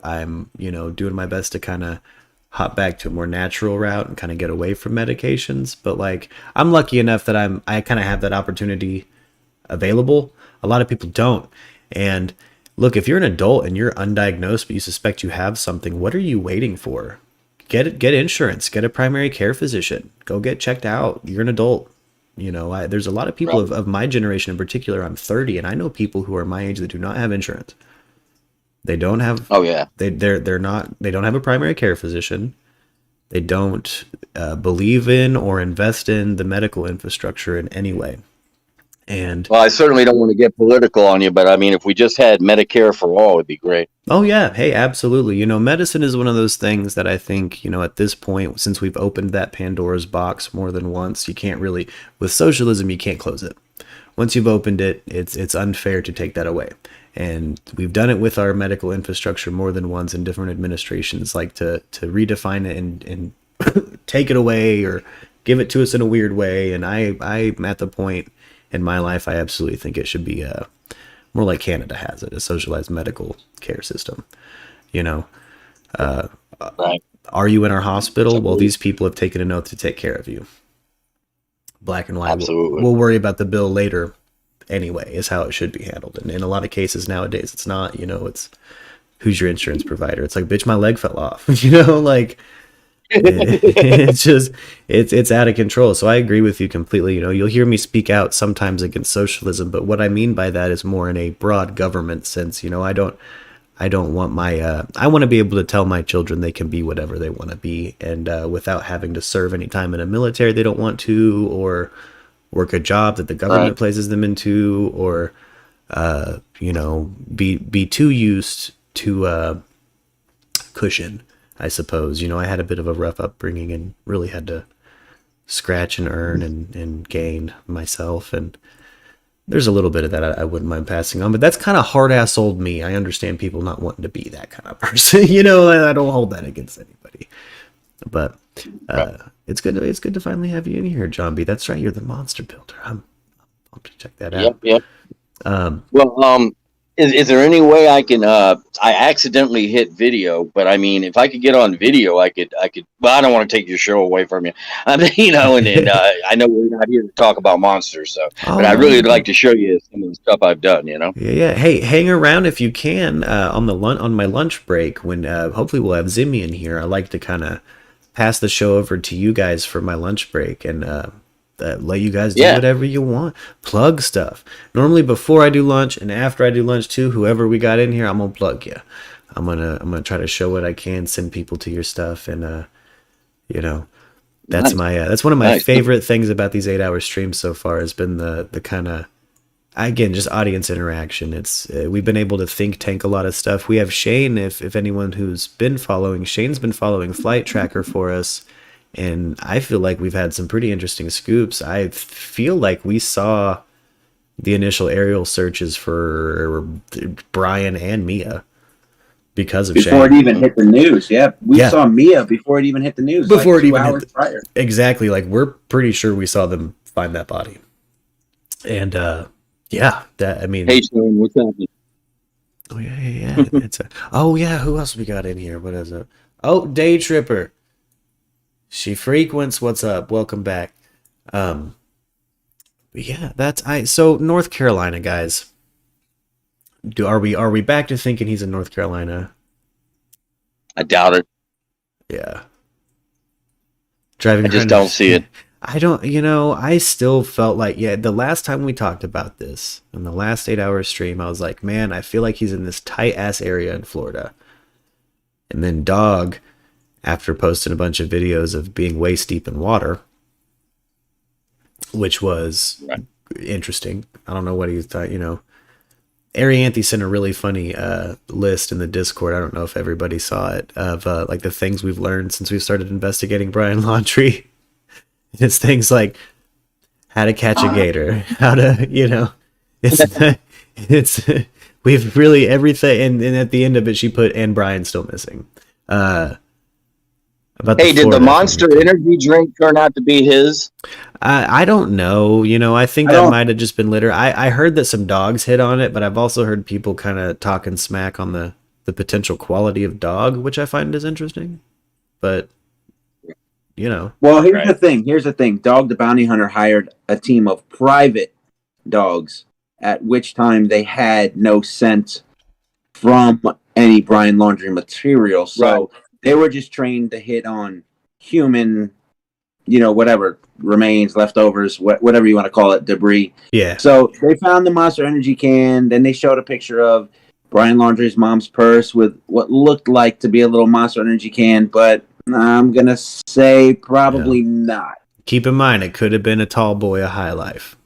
I'm, you know, doing my best to kind of hop back to a more natural route and kind of get away from medications. But like, I'm lucky enough that I kind of have that opportunity available. A lot of people don't. And look, if you're an adult and you're undiagnosed, but you suspect you have something, what are you waiting for? Get insurance, get a primary care physician, go get checked out. You're an adult. You know, there's a lot of people of my generation in particular. I'm 30 and I know people who are my age that do not have insurance. They don't have, they don't have a primary care physician. They don't believe in or invest in the medical infrastructure in any way. And well, I certainly don't want to get political on you, but I mean, if we just had Medicare for all, it'd be great. Oh yeah. Hey, absolutely. You know, medicine is one of those things that I think, you know, at this point, since we've opened that Pandora's box more than once, you can't really, with socialism, you can't close it. Once you've opened it, it's unfair to take that away. And we've done it with our medical infrastructure more than once, and different administrations like to redefine it and take it away or give it to us in a weird way. And I'm at the point in my life, I absolutely think it should be more like Canada has it, a socialized medical care system. You know, are you in our hospital? Well, these people have taken an oath to take care of you. Black and white. Absolutely. We'll worry about the bill later anyway, is how it should be handled. And in a lot of cases nowadays, it's not, you know, it's who's your insurance provider? It's like, bitch, my leg fell off, you know, like, it's just, it's out of control. So I agree with you completely. You know, you'll hear me speak out sometimes against socialism, but what I mean by that is more in a broad government sense. You know, I don't want my, I want to be able to tell my children they can be whatever they want to be, and without having to serve any time in a military they don't want to, or work a job that the government places them into, or, you know, be too used to cushion, I suppose. You know, I had a bit of a rough upbringing and really had to scratch and earn and gain myself. And there's a little bit of that I wouldn't mind passing on, but that's kind of hard-ass old me. I understand people not wanting to be that kind of person, you know, and I don't hold that against anybody. But it's good to finally have you in here, John B. That's right, you're the monster builder. I'm pumped to check that out. Yep. Is there any way I can I accidentally hit video, but I mean, if I could get on video, I could well, I don't want to take your show away from you. I mean, you know, and I know we're not here to talk about monsters, so but I really would like to show you some of the stuff I've done, you know. Yeah. Hey, hang around if you can on my lunch break, when hopefully we'll have Zimmy in here. I like to kind of pass the show over to you guys for my lunch break, and let you guys do Yeah. whatever you want. Plug stuff. Normally before I do lunch and after I do lunch too, whoever we got in here, I'm gonna plug you. I'm gonna try to show what I can, send people to your stuff, and you know, that's Nice. my that's one of my Nice. favorite things about these 8-hour streams so far has been the kind of, again, just audience interaction. It's we've been able to think tank a lot of stuff. We have Shane, if anyone who's been following, Shane's been following Flight Tracker for us, and I feel like we've had some pretty interesting scoops. I feel like we saw the initial aerial searches for Brian and Mia because of Before Shane. it even hit the news. Yeah. We Yeah. saw Mia before it even hit the news. Before like it 2 even hit hours prior. Exactly. Like, we're pretty sure we saw them find that body. And yeah, that, I mean, Hey, Shane, what's happening? oh yeah. It's oh yeah, who else we got in here? What is it? Oh, Day Tripper. She frequents. What's up? Welcome back. Yeah, so North Carolina, guys. Are we back to thinking he's in North Carolina? I doubt it. Yeah. Driving I just around- don't see it. I don't, I still felt like, the last time we talked about this, in the last 8-hour stream, I was like, man, I feel like he's in this tight ass area in Florida. And then Dog, after posting a bunch of videos of being waist deep in water, which was interesting. I don't know what he thought, Arianthe sent a really funny list in the Discord. I don't know if everybody saw it, of like the things we've learned since we started investigating Brian Laundrie. It's things like how to catch a gator, how to, it's we've really everything. And at the end of it, she put, and Brian's still missing. About Hey, did the Florida Monster thing. Energy drink turn out to be his? I don't know. I think that might have just been litter. I heard that some dogs hit on it, but I've also heard people kind of talking smack on the potential quality of dog, which I find is interesting. But, Well, here's the thing. Dog the Bounty Hunter hired a team of private dogs, at which time they had no scent from any Brian Laundrie material. So they were just trained to hit on human, whatever, remains, leftovers, whatever you want to call it, debris. Yeah. So they found the Monster Energy can. Then they showed a picture of Brian Laundrie's mom's purse with what looked like to be a little Monster Energy can, but I'm going to say probably not. Keep in mind, it could have been a tall boy, a high life.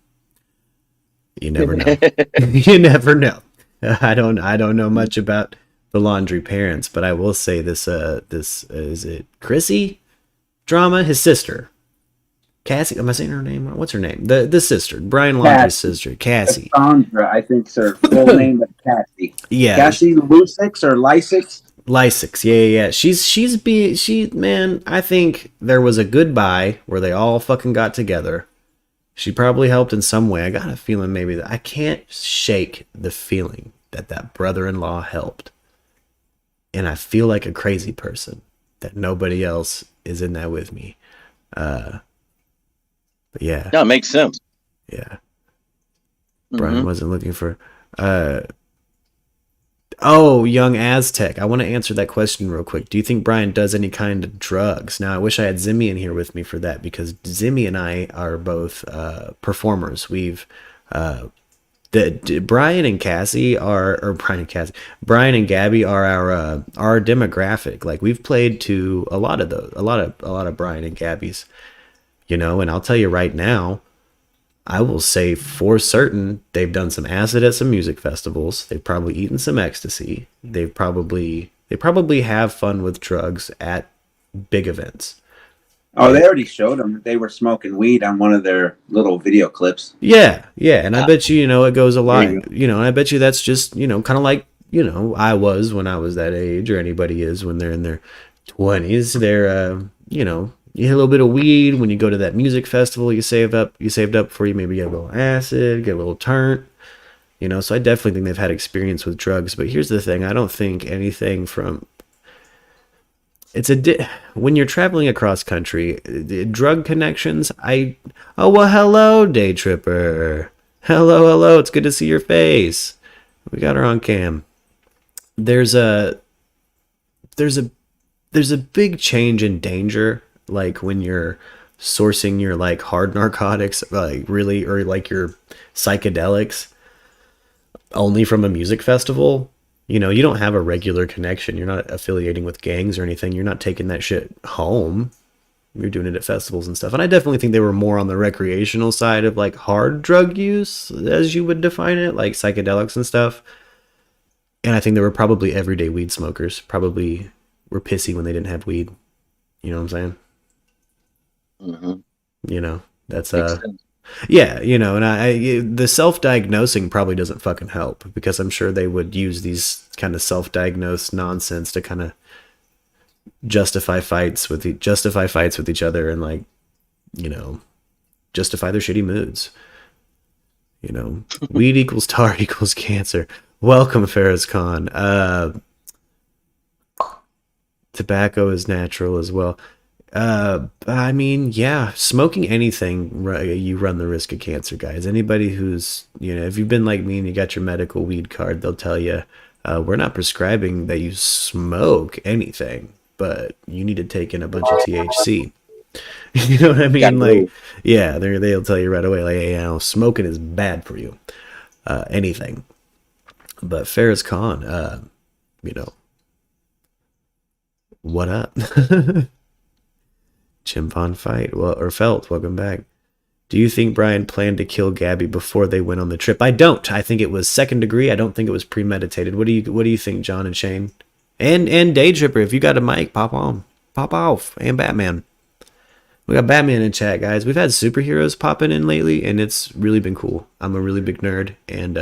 You never know. You never know. I don't know much about the Laundrie parents, but I will say this is it Chrissy drama, his sister. Cassie, am I saying her name? What's her name? The sister, Brian Laundrie's sister, Cassie. Cassandra, I think, her full name is Cassie. Yeah. Cassie Lusix or Lysix? Lysix, yeah. Man, I think there was a goodbye where they all fucking got together. She probably helped in some way. I got a feeling maybe that I can't shake the feeling that brother-in-law helped. And I feel like a crazy person that nobody else is in that with me. But yeah. No, it makes sense. Yeah. Brian wasn't looking for oh, young Aztec. I want to answer that question real quick. Do you think Brian does any kind of drugs? Now, I wish I had Zimmy in here with me for that, because Zimmy and I are both performers. We've Brian and Cassie are, or Brian and Gabby are our demographic. Like, we've played to a lot of those, a lot of Brian and Gabby's, and I'll tell you right now, I will say for certain they've done some acid at some music festivals. They've probably eaten some ecstasy. They probably have fun with drugs at big events. Oh, they already showed them that they were smoking weed on one of their little video clips. Yeah, and I bet you, it goes a lot. And I bet you that's just, kind of like, I was when I was that age, or anybody is when they're in their 20s. They're, you hit a little bit of weed when you go to that music festival. You saved up for, you maybe get a little acid, get a little turnt, So I definitely think they've had experience with drugs. But here's the thing: I don't think anything from when you're traveling across country, drug connections. Oh well, hello, Day Tripper. Hello. It's good to see your face. We got her on cam. There's a big change in danger. Like when you're sourcing your like hard narcotics, like really, or like your psychedelics only from a music festival, you know, you don't have a regular connection. You're not affiliating with gangs or anything. You're not taking that shit home. You're doing it at festivals and stuff. And I definitely think they were more on the recreational side of like hard drug use, as you would define it, like psychedelics and stuff. And I think they were probably everyday weed smokers. Probably were pissy when they didn't have weed. You know what I'm saying? Mm-hmm. You know, that's Makes sense. yeah, you know, and the self-diagnosing probably doesn't fucking help, because I'm sure they would use these kind of self-diagnosed nonsense to kind of justify fights with each other, and like, you know, justify their shitty moods. You know, weed equals tar equals cancer. Welcome, Ferris Khan. Tobacco is natural as well. I mean, yeah, smoking anything, you run the risk of cancer, guys. Anybody who's, you know, if you've been like me and you got your medical weed card, they'll tell you, we're not prescribing that you smoke anything, but you need to take in a bunch of THC. You know what I mean? Like, yeah, they'll tell you right away, like, hey, you know, smoking is bad for you. Anything. But Ferris Khan, you know, what up? Chimpon Fight, well, or Felt, welcome back. Do you think Brian planned to kill Gabby before they went on the trip? I don't. I think it was second degree. I don't think it was premeditated. What do you think, John and Shane? And Day Tripper, if you got a mic, pop on. Pop off. And Batman. We got Batman in chat, guys. We've had superheroes popping in lately, and it's really been cool. I'm a really big nerd, and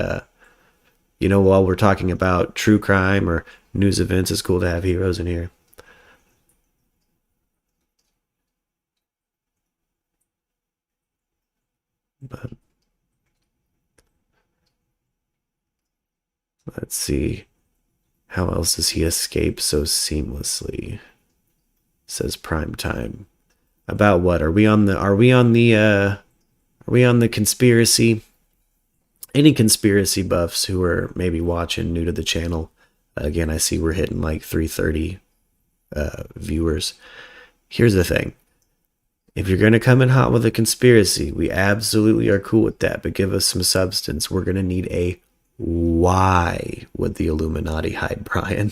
you know, while we're talking about true crime or news events, it's cool to have heroes in here. But let's see. How else does he escape so seamlessly? Says Prime Time. About what? Are we on the conspiracy? Any conspiracy buffs who are maybe watching new to the channel? Again, I see we're hitting like 330 viewers. Here's the thing. If you're going to come in hot with a conspiracy, we absolutely are cool with that, but give us some substance. We're going to need a why would the Illuminati hide Brian?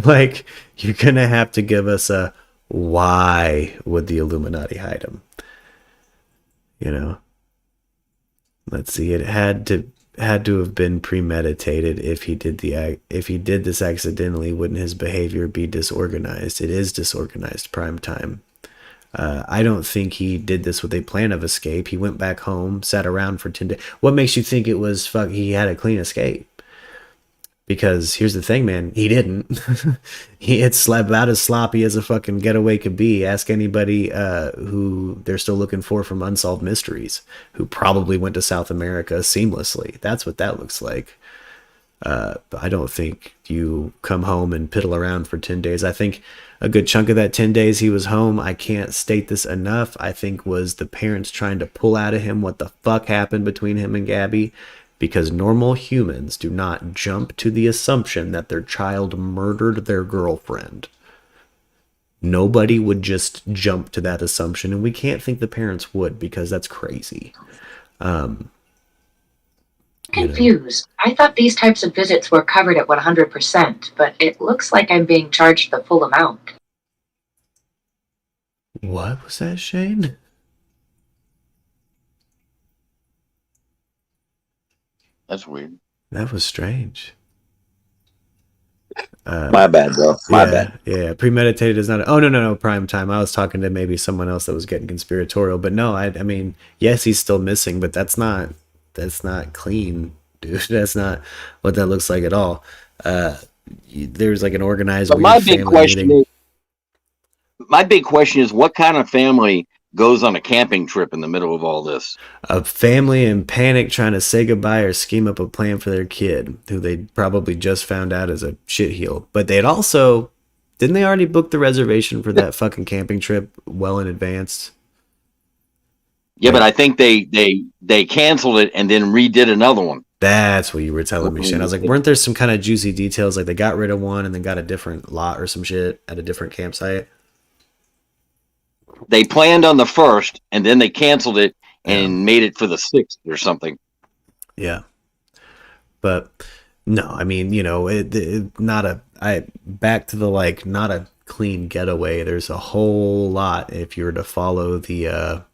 Like, you're going to have to give us a why would the Illuminati hide him? You know? Let's see, it had to have been premeditated. If he did this accidentally, wouldn't his behavior be disorganized? It is disorganized, Prime Time. I don't think he did this with a plan of escape. He went back home, sat around for 10 days. What makes you think it was he had a clean escape? Because here's the thing, man, he didn't. It's about as sloppy as a fucking getaway could be. Ask anybody who they're still looking for from Unsolved Mysteries, who probably went to South America seamlessly. That's what that looks like. But I don't think you come home and piddle around for 10 days. I think a good chunk of that 10 days he was home, I can't state this enough, I think was the parents trying to pull out of him what the fuck happened between him and Gabby, because normal humans do not jump to the assumption that their child murdered their girlfriend. Nobody would just jump to that assumption, and we can't think the parents would, because that's crazy. Confused. I thought these types of visits were covered at 100%, but it looks like I'm being charged the full amount. What was that, Shane? That's weird. That was strange. My bad, bro. My bad. Yeah, premeditated is not. Oh no, Prime Time. I was talking to maybe someone else that was getting conspiratorial, but no, I mean, yes, he's still missing, but that's not clean, dude. That's not what that looks like at all. There's like an organized. But my big question is, what kind of family goes on a camping trip in the middle of all this? A family in panic trying to say goodbye or scheme up a plan for their kid, who they probably just found out is a shitheel. But they'd also, didn't they already book the reservation for that fucking camping trip well in advance? Yeah, but I think they canceled it and then redid another one. That's what you were telling me, Shane. I was like, weren't there some kind of juicy details, like they got rid of one and then got a different lot or some shit at a different campsite? They planned on the 1st, and then they canceled it and Yeah. made it for the 6th or something. Yeah. But no, I mean, not a, back to the, like, not a clean getaway. There's a whole lot if you were to follow the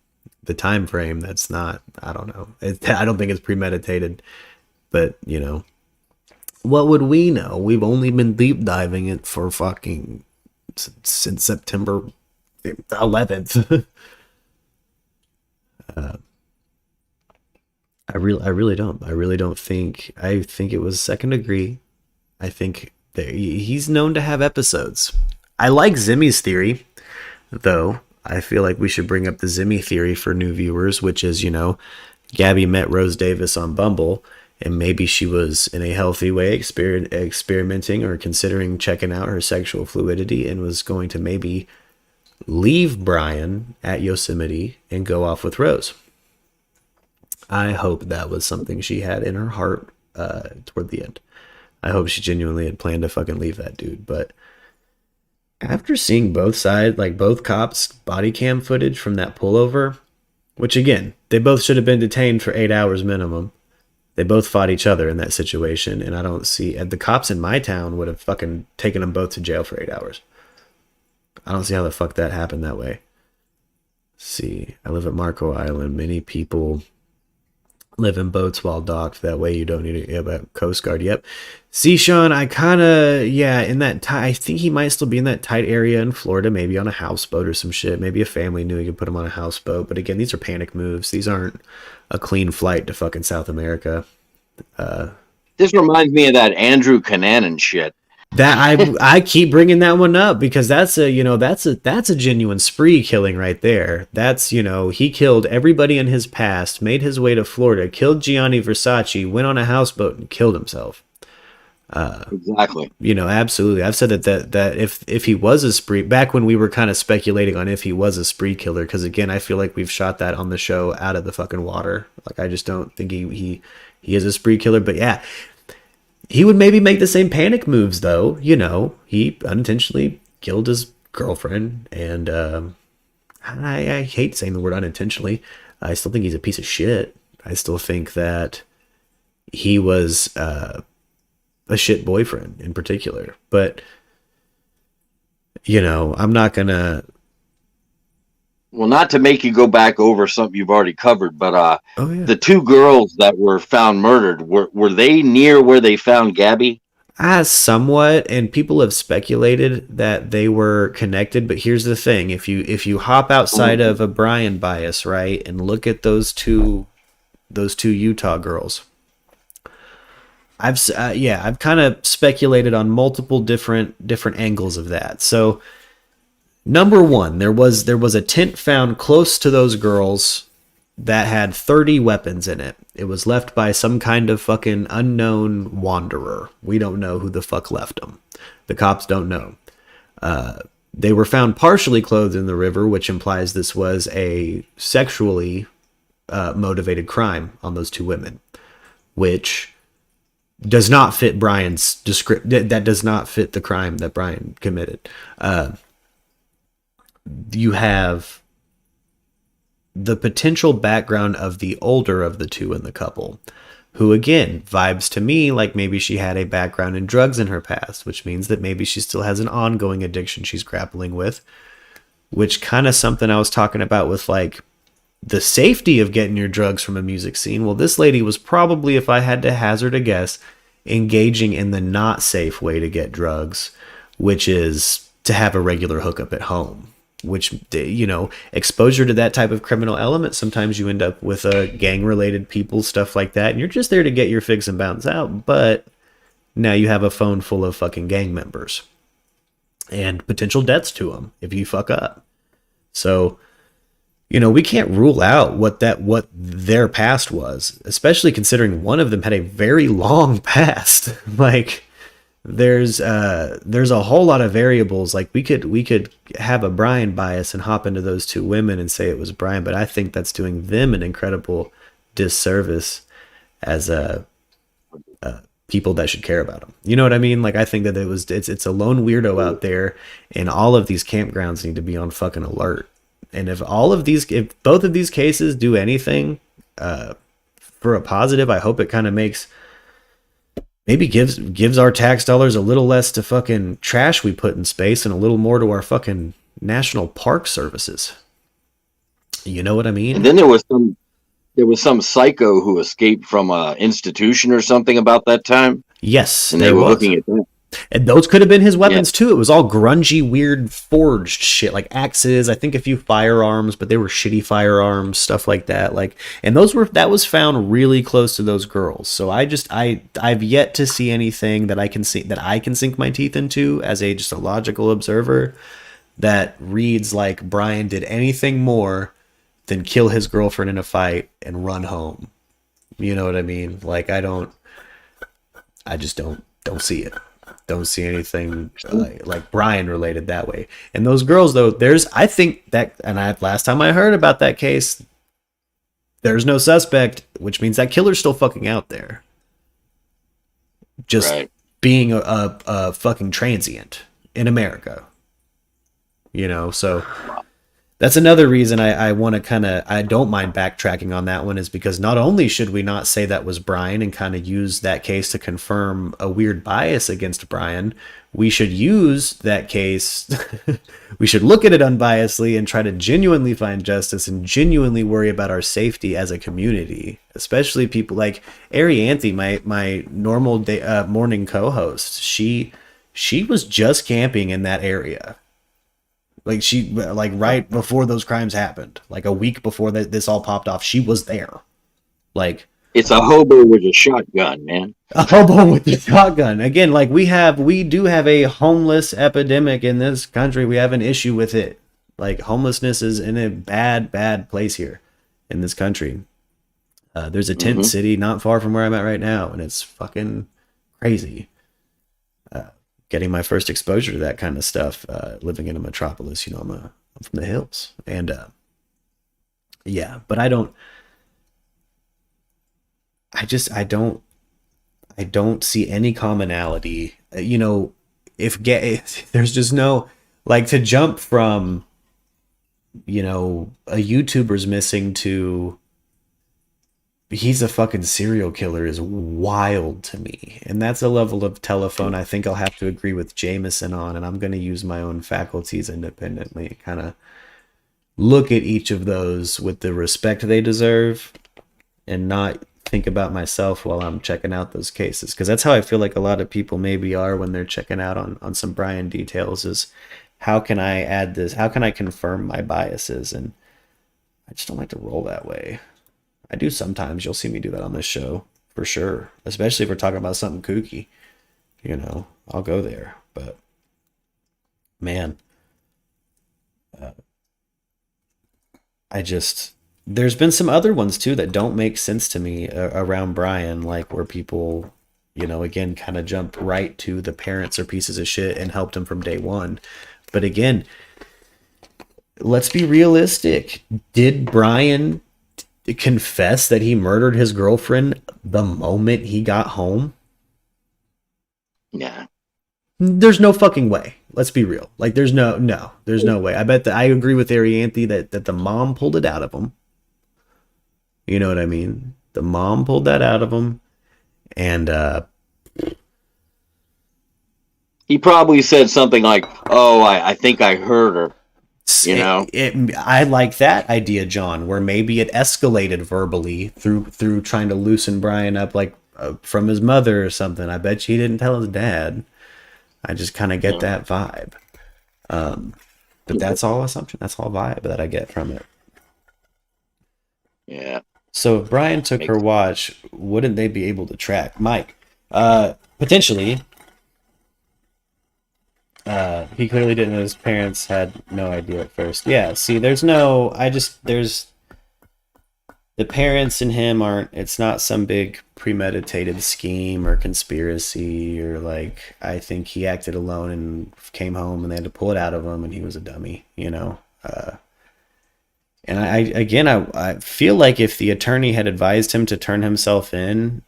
time frame. That's not, I don't know. I don't think it's premeditated, but what would we know? We've only been deep diving it for fucking since September 11th. I really don't think. I think it was second degree. I think that he's known to have episodes. I like Zimmy's theory, though. I feel like we should bring up the Zimmy theory for new viewers, which is, Gabby met Rose Davis on Bumble, and maybe she was in a healthy way experimenting or considering checking out her sexual fluidity and was going to maybe leave Brian at Yosemite and go off with Rose. I hope that was something she had in her heart toward the end. I hope she genuinely had planned to fucking leave that dude. But after seeing both sides, like both cops' body cam footage from that pullover, which again, they both should have been detained for 8 hours minimum. They both fought each other in that situation. And I don't see, the cops in my town would have fucking taken them both to jail for 8 hours. I don't see how the fuck that happened that way. Let's see, I live at Marco Island. Many people live in boats while docked. That way you don't need to about Coast Guard. Yep. See, Sean, I kind of, in that I think he might still be in that tight area in Florida, maybe on a houseboat or some shit. Maybe a family knew he could put him on a houseboat. But again, these are panic moves. These aren't a clean flight to fucking South America. This reminds me of that Andrew Cunanan shit. That I keep bringing that one up because that's a genuine spree killing right there. That's, he killed everybody in his past, made his way to Florida, killed Gianni Versace, went on a houseboat and killed himself. Exactly. Absolutely. I've said that if he was a spree, back when we were kind of speculating on if he was a spree killer, because again, I feel like we've shot that on the show out of the fucking water. Like, I just don't think he is a spree killer. But yeah, he would maybe make the same panic moves, though. He unintentionally killed his girlfriend, and I hate saying the word unintentionally. I still think he's a piece of shit. I still think that he was a shit boyfriend in particular. But, I'm not going to... Well, not to make you go back over something you've already covered, but Oh, yeah. the two girls that were found murdered, were they near where they found Gabby? Somewhat, and people have speculated that they were connected. But here's the thing: if you hop outside of a Brian bias, right, and look at those two Utah girls, I've kind of speculated on multiple different angles of that. So, number one, there was a tent found close to those girls that had 30 weapons in it. It was left by some kind of fucking unknown wanderer. We don't know who the fuck left them. The cops don't know. They were found partially clothed in the river, which implies this was a sexually motivated crime on those two women, which does not fit Brian's description. That does not fit the crime that Brian committed. You have the potential background of the older of the two in the couple, who again vibes to me like maybe she had a background in drugs in her past, which means that maybe she still has an ongoing addiction she's grappling with, which kind of something I was talking about with like the safety of getting your drugs from a music scene. Well, this lady was probably, if I had to hazard a guess, engaging in the not safe way to get drugs, which is to have a regular hookup at home. Which, exposure to that type of criminal element, sometimes you end up with gang-related people, stuff like that, and you're just there to get your fix and bounce out, but now you have a phone full of fucking gang members and potential debts to them if you fuck up. So, we can't rule out what their past was, especially considering one of them had a very long past. Like, there's a whole lot of variables. Like, we could have a Brian bias and hop into those two women and say it was Brian, but I think that's doing them an incredible disservice as people that should care about them. You know what I mean? Like, I think that it's a lone weirdo out there, and all of these campgrounds need to be on fucking alert. And if both of these cases do anything for a positive, I hope it kind of gives our tax dollars a little less to fucking trash we put in space and a little more to our fucking national park services. You know what I mean? And then there was some psycho who escaped from a institution or something about that time. Yes, and they were looking at that. And those could have been his weapons too. It was all grungy, weird, forged shit, like axes. I think a few firearms, but they were shitty firearms, stuff like that. And that was found really close to those girls. So I've yet to see anything that I can sink my teeth into as just a logical observer that reads like Brian did anything more than kill his girlfriend in a fight and run home. You know what I mean? I just don't see it. Don't see anything like Brian related that way. And those girls, though, last time I heard about that case, there's no suspect, which means that killer's still fucking out there. Just being a fucking transient in America. So that's another reason I want to I don't mind backtracking on that one, is because not only should we not say that was Brian and kind of use that case to confirm a weird bias against Brian, we should use that case, we should look at it unbiasedly and try to genuinely find justice and genuinely worry about our safety as a community, especially people like Arianthe, my normal morning co-host. She was just camping in that area. Right before those crimes happened, like a week before this all popped off, she was there. It's a hobo with a shotgun, man. A hobo with a shotgun. Again, we do have a homeless epidemic in this country. We have an issue with it. Homelessness is in a bad place here in this country. There's a tent city not far from where I'm at right now, and it's fucking crazy. Getting my first exposure to that kind of stuff, living in a metropolis, I'm from the hills, and but I don't see any commonality. If there's just no, to jump from, a YouTuber's missing to he's a fucking serial killer is wild to me. And that's a level of telephone I think I'll have to agree with Jameson on, and I'm going to use my own faculties independently, kind of look at each of those with the respect they deserve and not think about myself while I'm checking out those cases. Because that's how I feel like a lot of people maybe are when they're checking out on some Brian details, is how can I add this? How can I confirm my biases? And I just don't like to roll that way. I do sometimes. You'll see me do that on this show for sure, especially if we're talking about something kooky. I'll go there. But man, there's been some other ones too that don't make sense to me around Brian, where people, again, kind of jumped right to the parents are pieces of shit and helped him from day one. But again, let's be realistic. Did Brian confess that he murdered his girlfriend the moment he got home? Yeah. There's no fucking way. Let's be real. There's no way. I bet that I agree with Arianthe that the mom pulled it out of him. You know what I mean? The mom pulled that out of him, and he probably said something like, "Oh, I think I heard her." I like that idea, John, where maybe it escalated verbally through trying to loosen Brian up, from his mother or something. I bet you he didn't tell his dad. I just kind of get that vibe. But that's all assumption. That's all vibe that I get from it. Yeah. So if Brian took her watch, wouldn't they be able to track Mike? Potentially. He clearly didn't know his parents had no idea at first. Yeah, see, there's the parents and him it's not some big premeditated scheme or conspiracy or I think he acted alone and came home and they had to pull it out of him and he was a dummy, And I feel like if the attorney had advised him to turn himself in,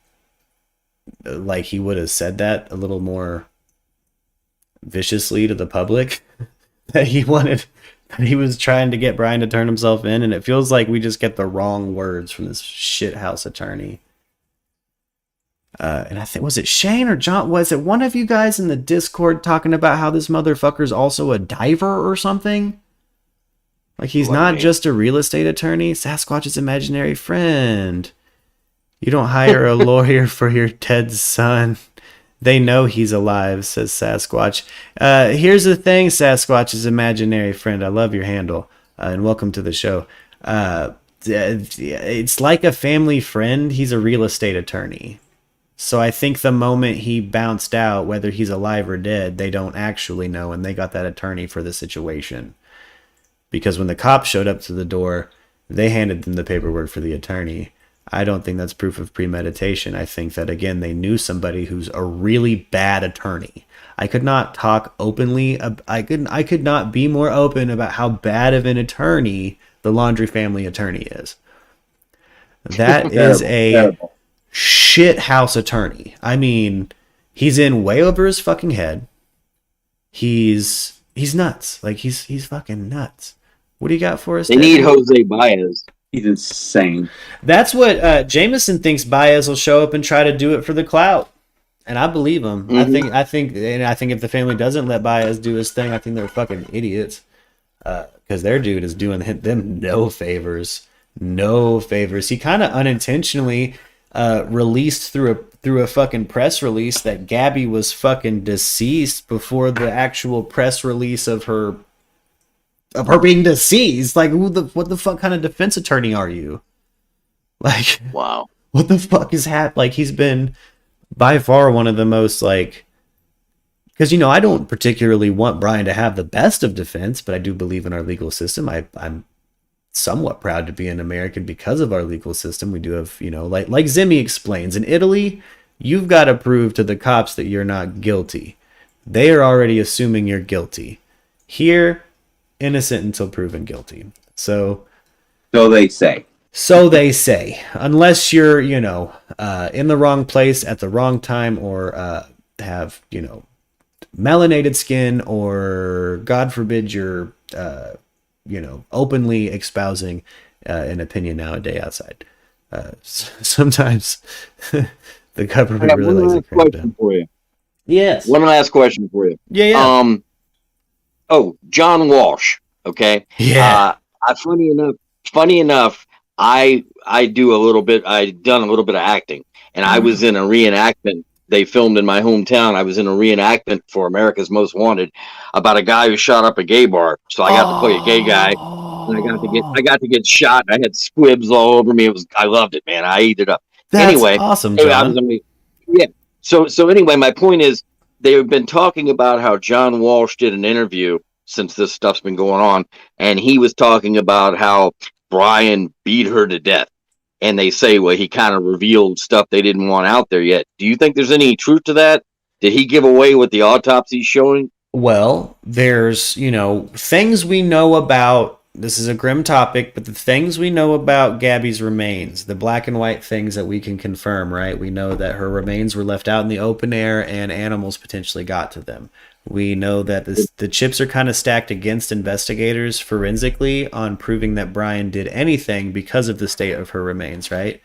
he would have said that a little more viciously to the public, that he wanted He was trying to get Brian to turn himself in, and it feels like we just get the wrong words from this shithouse attorney. And I think, was it Shane or John? Was it one of you guys in the Discord talking about how this motherfucker's also a diver or something? Like, he's not just a real estate attorney. Sasquatch's imaginary friend. You don't hire a lawyer for your dead son. They know he's alive, says Sasquatch. Here's the thing, Sasquatch's imaginary friend. I love your handle, and welcome to the show. It's like a family friend. He's a real estate attorney. So I think the moment he bounced out, whether he's alive or dead, they don't actually know, and they got that attorney for the situation. Because when the cops showed up to the door, they handed them the paperwork for the attorney. I don't think that's proof of premeditation. I think that, again, they knew somebody who's a really bad attorney. I could not talk openly. I could not be more open about how bad of an attorney the Laundrie family attorney is. That is a shit house attorney. I mean, he's in way over his fucking head. He's nuts. Like, he's fucking nuts. What do you got for us? They need Jose Baez. He's insane. That's what Jameson thinks. Baez will show up and try to do it for the clout, and I believe him. Mm-hmm. I think if the family doesn't let Baez do his thing, I think they're fucking idiots. Because their dude is doing them no favors. He kind of unintentionally released through a fucking press release that Gabby was fucking deceased before the actual press release of her being deceased. Like, what the fuck kind of defense attorney are you? Like, wow, what the fuck is happening? Like, he's been by far one of the most, like, because, I don't particularly want Brian to have the best of defense, but I do believe in our legal system. I'm somewhat proud to be an American because of our legal system. We do have, like Zimmy explains, in Italy, you've got to prove to the cops that you're not guilty. They are already assuming you're guilty. Here, innocent until proven guilty. So they say. So they say. Unless you're, in the wrong place at the wrong time, or have, melanated skin, or God forbid you're, openly espousing an opinion nowadays outside. Sometimes the government really likes to crack down. For you. Yes. One last question for you. Yeah. John Walsh. Okay. Yeah. Funny enough, I do a little bit. I've done a little bit of acting, and I was in a reenactment. They filmed in my hometown. I was in a reenactment for America's Most Wanted about a guy who shot up a gay bar. So I got to play a gay guy, and I got to get shot. I had squibs all over me. I loved it, man. I ate it up. That's awesome, John. Yeah. So anyway, my point is, they've been talking about how John Walsh did an interview since this stuff's been going on, and he was talking about how Brian beat her to death. And they say, well, he kind of revealed stuff they didn't want out there yet. Do you think there's any truth to that? Did he give away what the autopsy's showing? Well, there's, things we know about. This is a grim topic, but the things we know about Gabby's remains, the black and white things that we can confirm, right? We know that her remains were left out in the open air and animals potentially got to them. We know that the chips are kind of stacked against investigators forensically on proving that Brian did anything because of the state of her remains, right?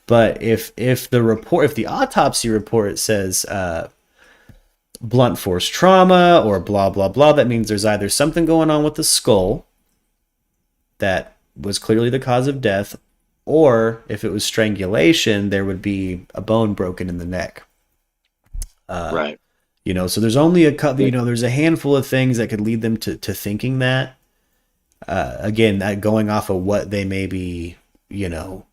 But if the autopsy report says blunt force trauma or blah blah blah, that means there's either something going on with the skull that was clearly the cause of death, or if it was strangulation, there would be a bone broken in the neck. Right. So there's only there's a handful of things that could lead them to thinking that. Again, that going off of what they may be, Well,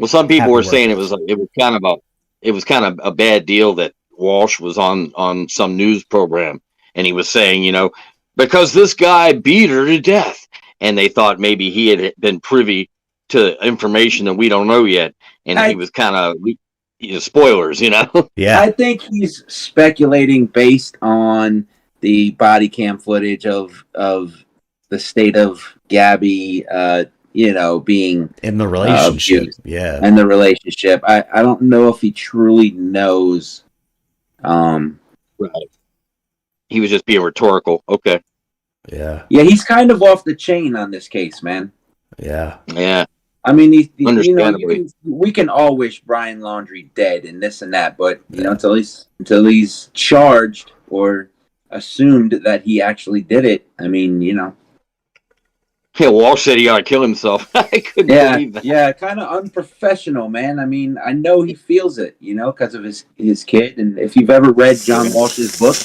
some people were saying it was kind of a bad deal that Walsh was on some news program, and he was saying, because this guy beat her to death, and they thought maybe he had been privy to information that we don't know yet, and he was kind of. Spoilers, Yeah. I think he's speculating based on the body cam footage of the state of Gabby, being in the relationship. Yeah. And the relationship. I don't know if he truly knows. Right. He was just being rhetorical. Okay. Yeah. Yeah, he's kind of off the chain on this case, man. Yeah. Yeah. I mean, you know, Understandably. we can all wish Brian Laundrie dead and this and that, but you know, until he's charged or assumed that he actually did it, I mean, you know. Yeah, Walsh said he ought to kill himself. I couldn't believe that. Yeah, kind of unprofessional, man. I mean, I know he feels it, you know, because of his kid. And if you've ever read John Walsh's book,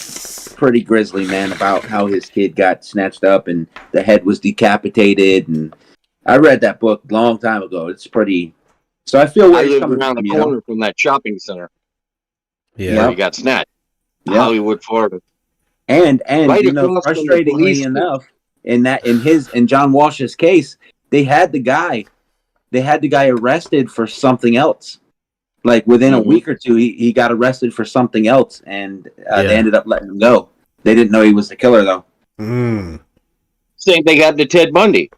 pretty grisly, man, about how his kid got snatched up and the head was decapitated. And I read that book a long time ago. It's pretty. So I feel where I he's lived coming around from, the you know. corner from that shopping center Yeah. where he got snatched. Yeah. Hollywood, Florida. And Right you know, across from the frustratingly police enough, in John Walsh's case, they had the guy arrested for something else. Like within a week or two, he got arrested for something else, and they ended up letting him go. They didn't know he was the killer, though. Same thing happened to Ted Bundy.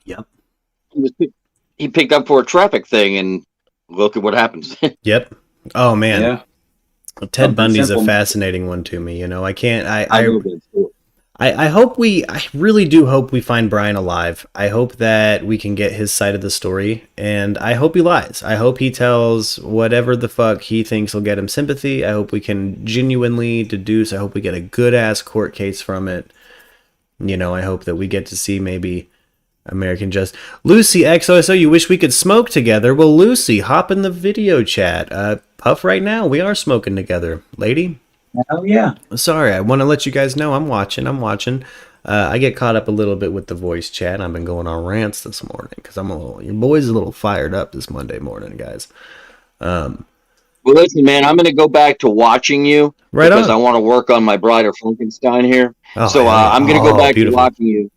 Yep. He picked up for a traffic thing, and look at what happens. Yep. Oh man. Yeah. Ted Bundy's a fascinating one to me. You know, I can't. I really do hope we find Brian alive. I hope that we can get his side of the story, and I hope he lies. I hope he tells whatever the fuck he thinks will get him sympathy. I hope we can genuinely deduce. I hope we get a good ass court case from it. You know, I hope that we get to see maybe American Justice. Lucy XOSO, you wish we could smoke together? Well, Lucy, hop in the video chat. Puff right now. We are smoking together, lady. Oh yeah. Sorry, I want to let you guys know I'm watching. I get caught up a little bit with the voice chat. I've been going on rants this morning because your boy's a little fired up this Monday morning, guys. Well, listen, man, I'm going to go back to watching you because I want to work on my Bride of Frankenstein here. So I'm going to go back to watching you.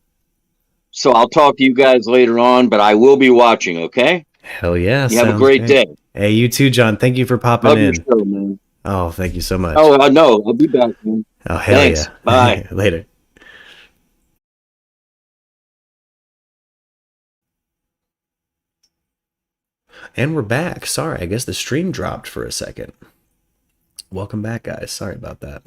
So I'll talk to you guys later on, but I will be watching, okay? Hell yeah. You have a great day. Hey, you too, John. Thank you for popping Love in. your show, man. Oh, thank you so much. Oh, no, I'll be back, man. Oh, hell Thanks. Yeah. Bye. Later. And we're back. Sorry, I guess the stream dropped for a second. Welcome back, guys. Sorry about that.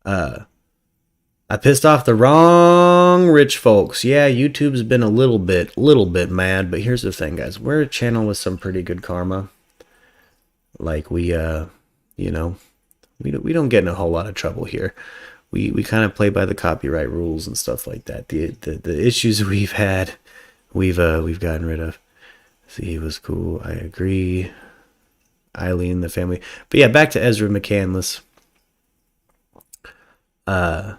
I pissed off the wrong rich folks. Yeah, YouTube's been a little bit mad, but here's the thing, guys. We're a channel with some pretty good karma. Like we you know, we don't get in a whole lot of trouble here. We kind of play by the copyright rules and stuff like that. The issues we've had, we've gotten rid of. See, he was cool. I agree. Eileen, the family. But yeah, back to Ezra McCandless. Oh,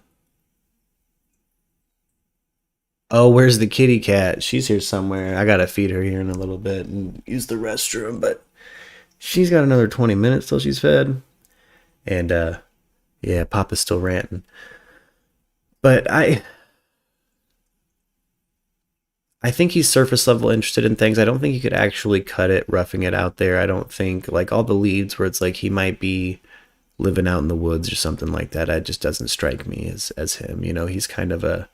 where's the kitty cat? She's here somewhere. I gotta feed her here in a little bit and use the restroom, but she's got another 20 minutes till she's fed. And yeah, Papa's still ranting. But I think he's surface level interested in things. I don't think he could actually cut it, roughing it out there. I don't think, like, all the leads where it's like he might be living out in the woods or something like that. It just doesn't strike me as him. You know, he's kind of a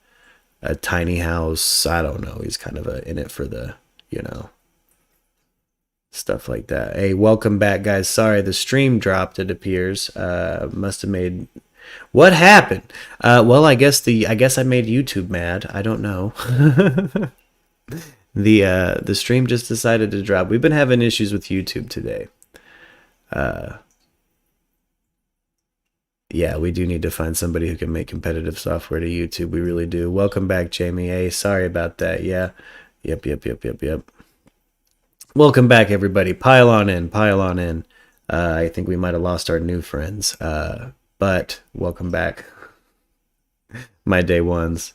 tiny house. I don't know. He's kind of in it for the, you know, stuff like that. Hey, welcome back, guys. Sorry, the stream dropped, it appears. Must have made... What happened? Well, I guess I made YouTube mad. I don't know. The stream just decided to drop. We've been having issues with YouTube today. Yeah, we do need to find somebody who can make competitive software to YouTube. We really do. Welcome back, Jamie. Hey, sorry about that. Yeah. Yep. Welcome back, everybody. Pile on in. I think we might have lost our new friends. But welcome back. My day ones.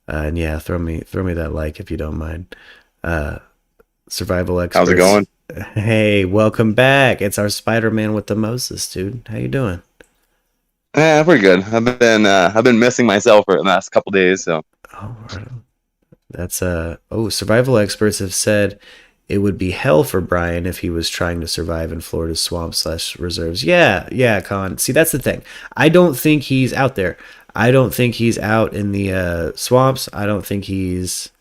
And yeah, throw me that like if you don't mind. Survival experts. How's it going? Hey, welcome back. It's our Spider-Man with the Moses, dude. How you doing? Yeah, pretty good. I've been missing myself for the last couple days, so. Oh, that's survival experts have said it would be hell for Brian if he was trying to survive in Florida's swamps/reserves. Yeah, Con. See, that's the thing. I don't think he's out there. I don't think he's out in the swamps. I don't think he's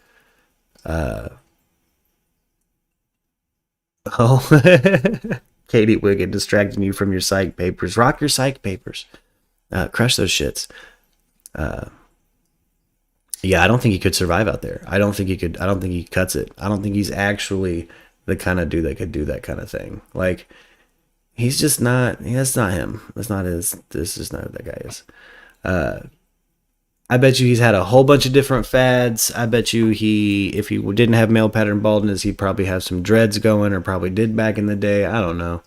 Katie Wiggett distracting you from your psych papers. Rock your psych papers. Crush those shits. Yeah, I don't think he could survive out there. I don't think he could. I don't think he cuts it. I don't think he's actually the kind of dude that could do that kind of thing. Like, he's just not. That's not him. That's not his. This is not who that guy is. I bet you he's had a whole bunch of different fads. I bet you if he didn't have male pattern baldness, he'd probably have some dreads going, or probably did back in the day. I don't know.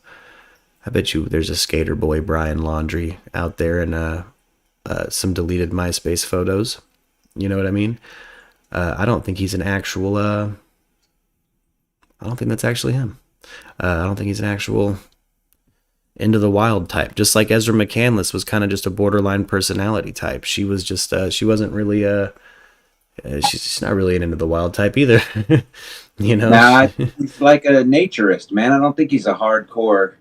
I bet you there's a skater boy, Brian Laundrie, out there in some deleted MySpace photos. You know what I mean? I don't think he's an actual. I don't think that's actually him. I don't think he's an actual into the wild type. Just like Ezra McCandless was kind of just a borderline personality type. She was just. She wasn't really she's not really an into the wild type either. You know? Nah, he's like a naturist, man. I don't think he's a hardcore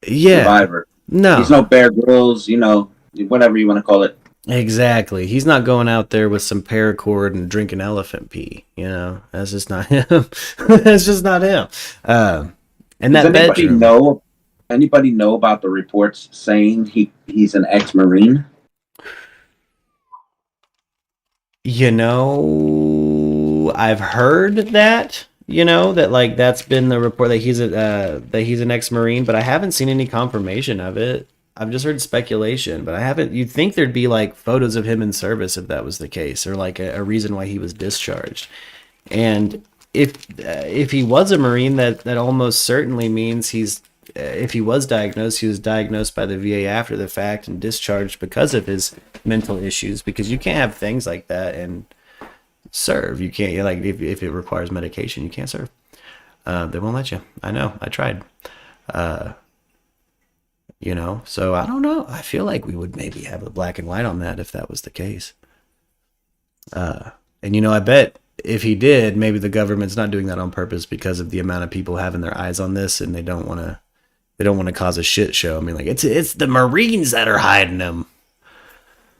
survivor. No. He's no Bear Grylls, you know, whatever you want to call it. Exactly. He's not going out there with some paracord and drinking elephant pee. You know, that's just not him. That's just not him. And Does that bedroom. Anybody know about the reports saying he's an ex-Marine? You know, I've heard that. You know that like that's been the report that he's an ex-Marine, but I haven't seen any confirmation of it. I've just heard speculation, but I haven't. You'd think there'd be like photos of him in service if that was the case, or like a reason why he was discharged. And if he was a Marine, that almost certainly means if he was diagnosed, he was diagnosed by the VA after the fact and discharged because of his mental issues. Because you can't have things like that and serve. You can't, like, if it requires medication, you can't serve. They won't let you. I know. I tried. You know, so I don't know. I feel like we would maybe have a black and white on that if that was the case. And you know, I bet if he did, maybe the government's not doing that on purpose because of the amount of people having their eyes on this, and they don't want to cause a shit show. I mean, like it's the Marines that are hiding them.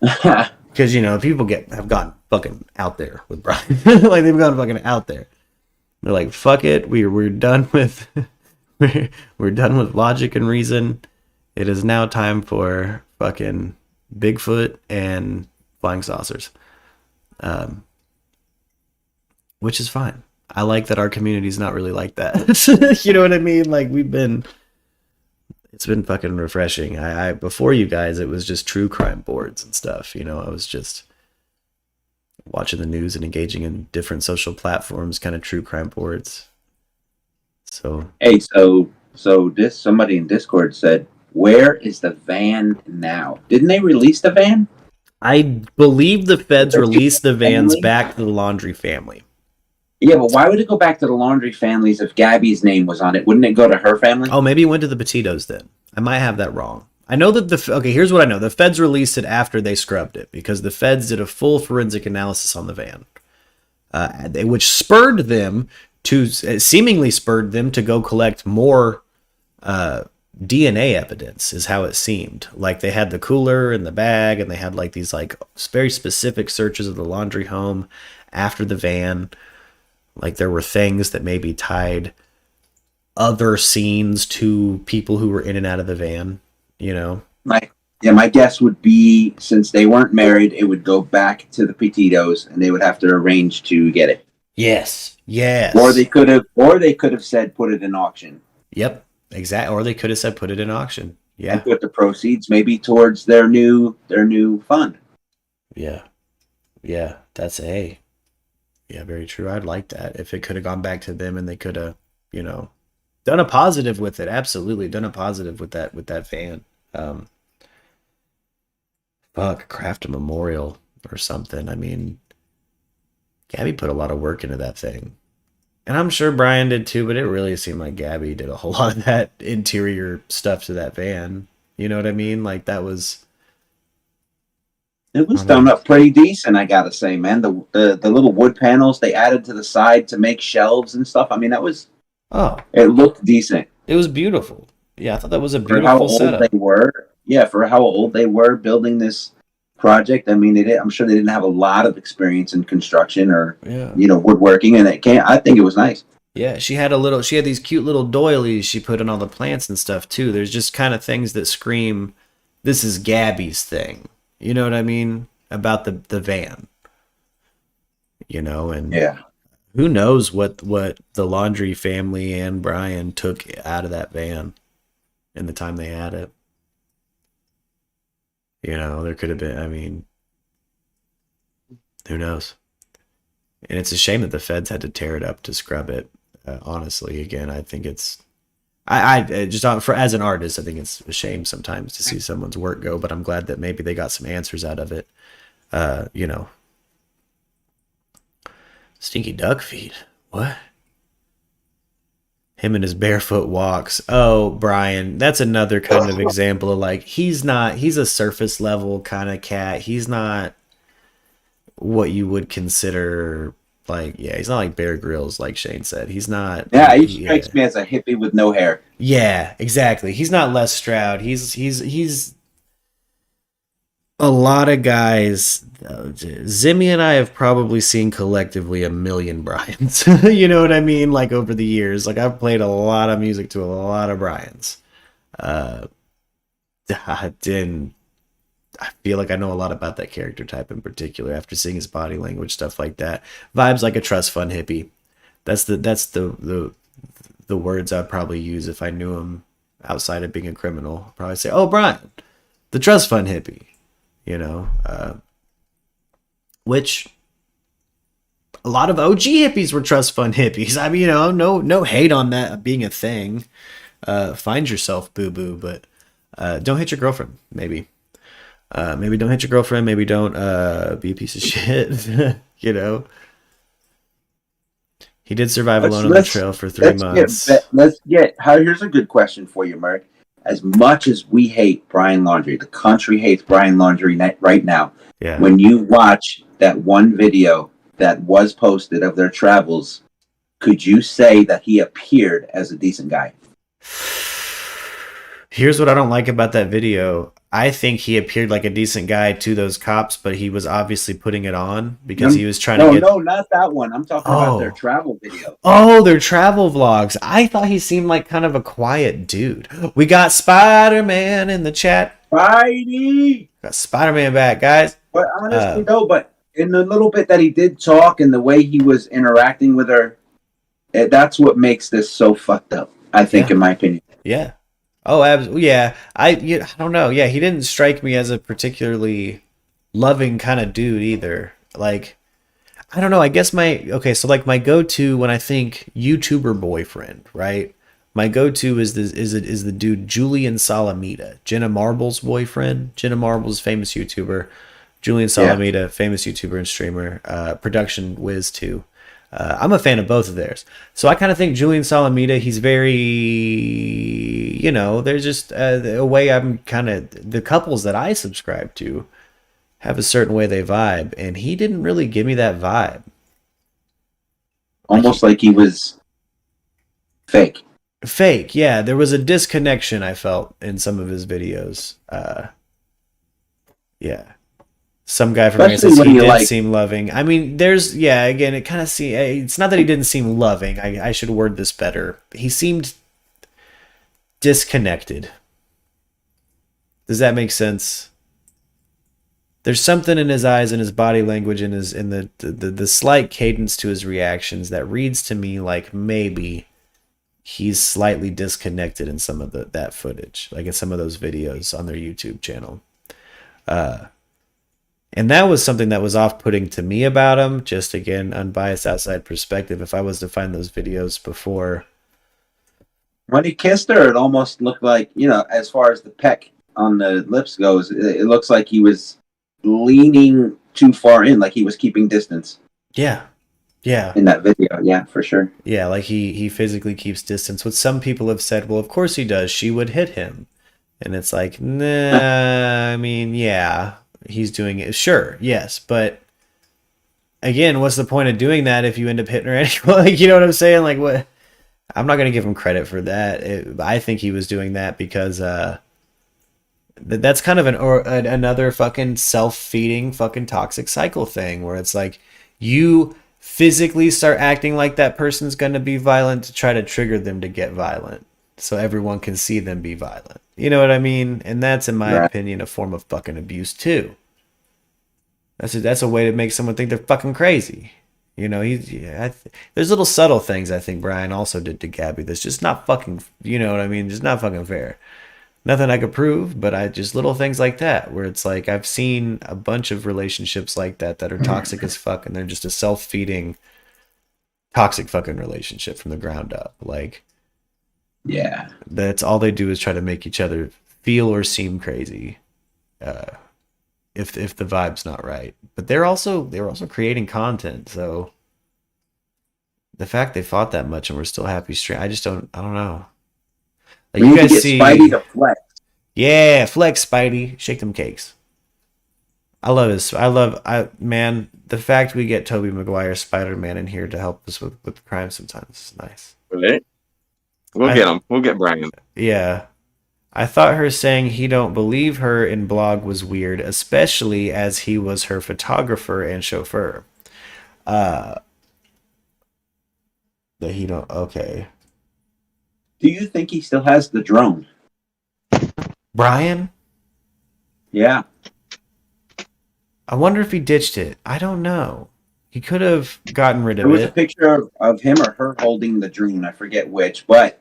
Because you know, people have gone fucking out there with Brian. Like they've gone fucking out there. They're like, fuck it, we're done with we're done with logic and reason. It is now time for fucking Bigfoot and flying saucers. Which is fine. I like that our community's not really like that. You know what I mean? Like it's been fucking refreshing. I before you guys, it was just true crime boards and stuff. You know, I was just watching the news and engaging in different social platforms, kind of true crime boards. So hey, so somebody in Discord said, where is the van now? Didn't they release the van? I believe the feds released the vans back to the Laundrie family. Yeah, but why would it go back to the Laundrie families if Gabby's name was on it? Wouldn't it go to her family? Oh, maybe it went to the Petitos then. I might have that wrong. I know that okay, here's what I know. The feds released it after they scrubbed it because the feds did a full forensic analysis on the van, which seemingly spurred them to go collect more DNA evidence, is how it seemed. Like they had the cooler and the bag, and they had like these like very specific searches of the Laundrie home after the van. Like there were things that maybe tied other scenes to people who were in and out of the van, you know? My guess would be, since they weren't married, it would go back to the Petitos and they would have to arrange to get it. Yes. Or they could have said put it in auction. Yep. Exactly. Or they could have said put it in auction. Yeah. And put the proceeds maybe towards their new fund. Yeah. Yeah. That's yeah, very true. I'd like that. If it could have gone back to them and they could have, you know, done a positive with it. Absolutely. Done a positive with that van. Craft a memorial or something. I mean, Gabby put a lot of work into that thing. And I'm sure Brian did too, but it really seemed like Gabby did a whole lot of that interior stuff to that van. You know what I mean? Like that was... It was done up pretty decent, I gotta say, man. The little wood panels they added to the side to make shelves and stuff. I mean, that was... Oh. It looked decent. It was beautiful. Yeah, I thought that was a For beautiful how old setup. they were. Yeah, for how old they were building this project. I mean, I'm sure they didn't have a lot of experience in construction or, woodworking, and I think it was nice. Yeah, she had these cute little doilies she put in all the plants and stuff too. There's just kind of things that scream, this is Gabby's thing. You know what I mean? About the van. And Yeah. who knows what the Laundrie family and Brian took out of that van in the time they had it. There could have been, who knows? And it's a shame that the feds had to tear it up to scrub it. Honestly, again, I think it's, I just for as an artist, I think it's a shame sometimes to see someone's work go. But I'm glad that maybe they got some answers out of it. Stinky duck feet. What? Him and his barefoot walks. Oh, Brian, that's another kind of example of like he's a surface level kind of cat. He's not what you would consider like, yeah, he's not like Bear Grylls, like Shane said. He's not. Yeah, he strikes me as a hippie with no hair. Yeah, exactly. He's not Les Stroud. He's a lot of guys. Zimmy and I have probably seen collectively a million Brians. You know what I mean? Like over the years, like I've played a lot of music to a lot of Brians. I feel like I know a lot about that character type in particular after seeing his body language, stuff like that. Vibes like a trust fund hippie. That's the words I'd probably use if I knew him outside of being a criminal. I'd probably say, "Oh, Brian, the trust fund hippie," which a lot of OG hippies were trust fund hippies. I mean, no hate on that being a thing. Find yourself, boo boo, but don't hit your girlfriend. Maybe don't hit your girlfriend. Maybe don't be a piece of shit. He did survive alone on the trail for 3 months. Here's a good question for you, Murray. As much as we hate Brian Laundrie, the country hates Brian Laundrie right now. Yeah. When you watch that one video that was posted of their travels, could you say that he appeared as a decent guy? Here's what I don't like about that video. I think he appeared like a decent guy to those cops, but he was obviously putting it on because he was trying to get... No, not that one. I'm talking about their travel video. Oh, their travel vlogs. I thought he seemed like kind of a quiet dude. We got Spider-Man in the chat. Spidey! Got Spider-Man back, guys. But honestly, but in the little bit that he did talk and the way he was interacting with her, that's what makes this so fucked up, I think, in my opinion. Yeah. Oh, absolutely. Yeah. I don't know. Yeah, he didn't strike me as a particularly loving kind of dude either. Like, I don't know. I guess my go-to when I think YouTuber boyfriend, right? My go-to is the dude Julian Salamita, Jenna Marble's boyfriend. Jenna Marble's famous YouTuber. Julian Salamita, famous YouTuber and streamer. Production whiz too. I'm a fan of both of theirs. So I kind of think Julian Salamita, he's very, there's just a way I'm kind of, the couples that I subscribe to have a certain way they vibe. And he didn't really give me that vibe. Almost like he was fake. Fake, yeah. There was a disconnection I felt in some of his videos. Yeah. Some guy from says he did seem loving. I mean, again, it kind of it's not that he didn't seem loving. I should word this better. He seemed disconnected. Does that make sense? There's something in his eyes and his body language and the slight cadence to his reactions that reads to me like maybe he's slightly disconnected in some of that footage, like in some of those videos on their YouTube channel. And that was something that was off-putting to me about him. Just, again, unbiased outside perspective. If I was to find those videos before. When he kissed her, it almost looked like, as far as the peck on the lips goes, it looks like he was leaning too far in, like he was keeping distance. Yeah. Yeah. In that video, yeah, for sure. Yeah, like he physically keeps distance. What some people have said, well, of course he does. She would hit him. And it's like, nah, I mean, yeah. He's doing it. Sure, yes, but again, what's the point of doing that if you end up hitting her anyway? Like, you know what I'm saying? Like, what? I'm not gonna give him credit for that. I think he was doing that because that's kind of another fucking self-feeding fucking toxic cycle thing where it's like you physically start acting like that person's gonna be violent to try to trigger them to get violent, so everyone can see them be violent. You know what I mean? And that's, in my opinion, a form of fucking abuse too. That's a way to make someone think they're fucking crazy. You know, there's little subtle things I think Brian also did to Gabby that's just not fucking, you know what I mean? Just not fucking fair. Nothing I could prove, but I just little things like that where it's like I've seen a bunch of relationships like that are toxic as fuck, and they're just a self-feeding toxic fucking relationship from the ground up. Like, yeah, that's all they do is try to make each other feel or seem crazy, if the vibe's not right. But they're also creating content, so the fact they fought that much and we're still happy straight, I don't know. Like, we you need to guys get see, Spidey to flex. yeah, flex Spidey, shake them cakes. Man, the fact we get Tobey Maguire Spider-Man in here to help us with crime sometimes is nice. Right? We'll get him. We'll get Brian. Yeah. I thought her saying he don't believe her in blog was weird, especially as he was her photographer and chauffeur. That he don't, okay. Do you think he still has the drone? Brian? Yeah. I wonder if he ditched it. I don't know. He could have gotten rid of There was a it. picture of him or her holding the drone. I forget which, but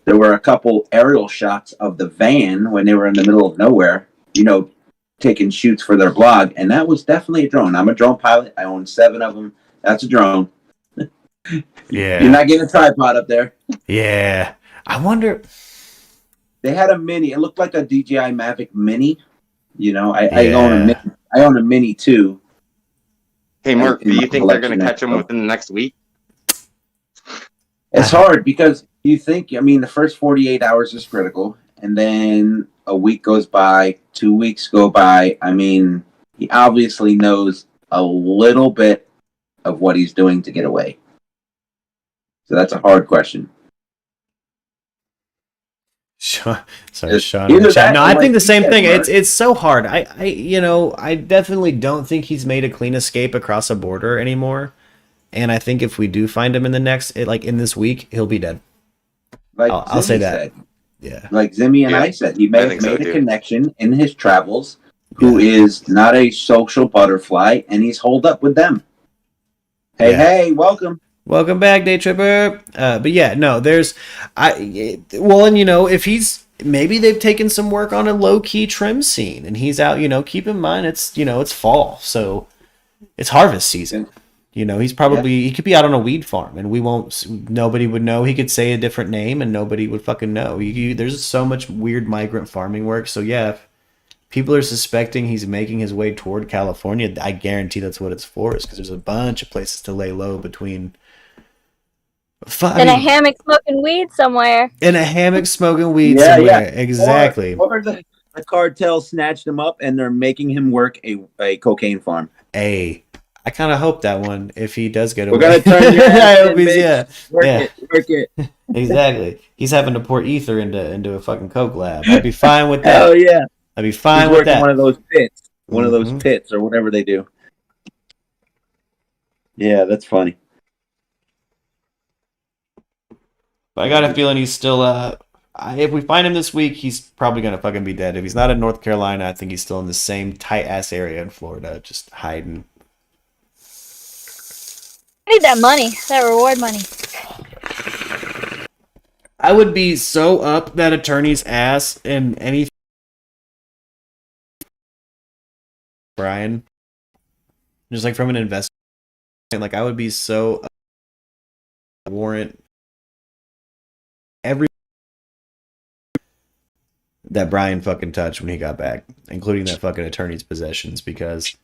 there were a couple aerial shots of the van when they were in the middle of nowhere, you know, taking shoots for their blog. And that was definitely a drone. I'm a drone pilot. I own 7 of them. That's a drone. Yeah. You're not getting a tripod up there. Yeah. I wonder. They had a mini. It looked like a DJI Mavic Mini. You know, I Yeah. own a mini. I own a Mini too. Hey, Mark, In do my you think they're going to collection catch him now. within the next week? It's hard because you think, I mean, the first 48 hours is critical, and then a week goes by, 2 weeks go by. I mean, he obviously knows a little bit of what he's doing to get away. So that's a hard question. Sorry, Sean. Either In the chat. that No, or I like think the you same said, thing. Mark. It's so hard. I definitely don't think he's made a clean escape across a border anymore. And I think if we do find him in the next, in this week, he'll be dead. Like I'll say Zimmy that. said. Yeah. Like Zimmy and I said, he may have think so, made a too. connection in his travels who is not a social butterfly, and he's holed up with them. Hey, Yeah. hey, welcome. Welcome back, Day Tripper. But yeah, no, if he's, maybe they've taken some work on a low key trim scene and he's out, keep in mind it's fall. So it's harvest season. He's probably, he could be out on a weed farm and nobody would know. He could say a different name and nobody would fucking know. There's so much weird migrant farming work. So yeah, if people are suspecting he's making his way toward California, I guarantee that's what it's for, is because there's a bunch of places to lay low between. In a hammock smoking weed somewhere. In a hammock smoking weed somewhere. Exactly. Or the cartel snatched him up and they're making him work a cocaine farm. Hey, I kind of hope that one, if he does get We're away. gonna turn your I ass hope in, he's, bitch. Work it. Exactly. He's having to pour ether into a fucking coke lab. I'd be fine with that. Hell yeah. I'd be fine He's with working that. one of those pits. One of Mm-hmm. those pits or whatever they do. Yeah, that's funny. But I got a feeling he's still if we find him this week, he's probably gonna fucking be dead. If he's not in North Carolina, I think he's still in the same tight ass area in Florida, just hiding. I need that money, that reward money. I would be so up that attorney's ass in any Brian. Just like from an investor, like I would be so warrant every that Brian fucking touched when he got back, including that fucking attorney's possessions, because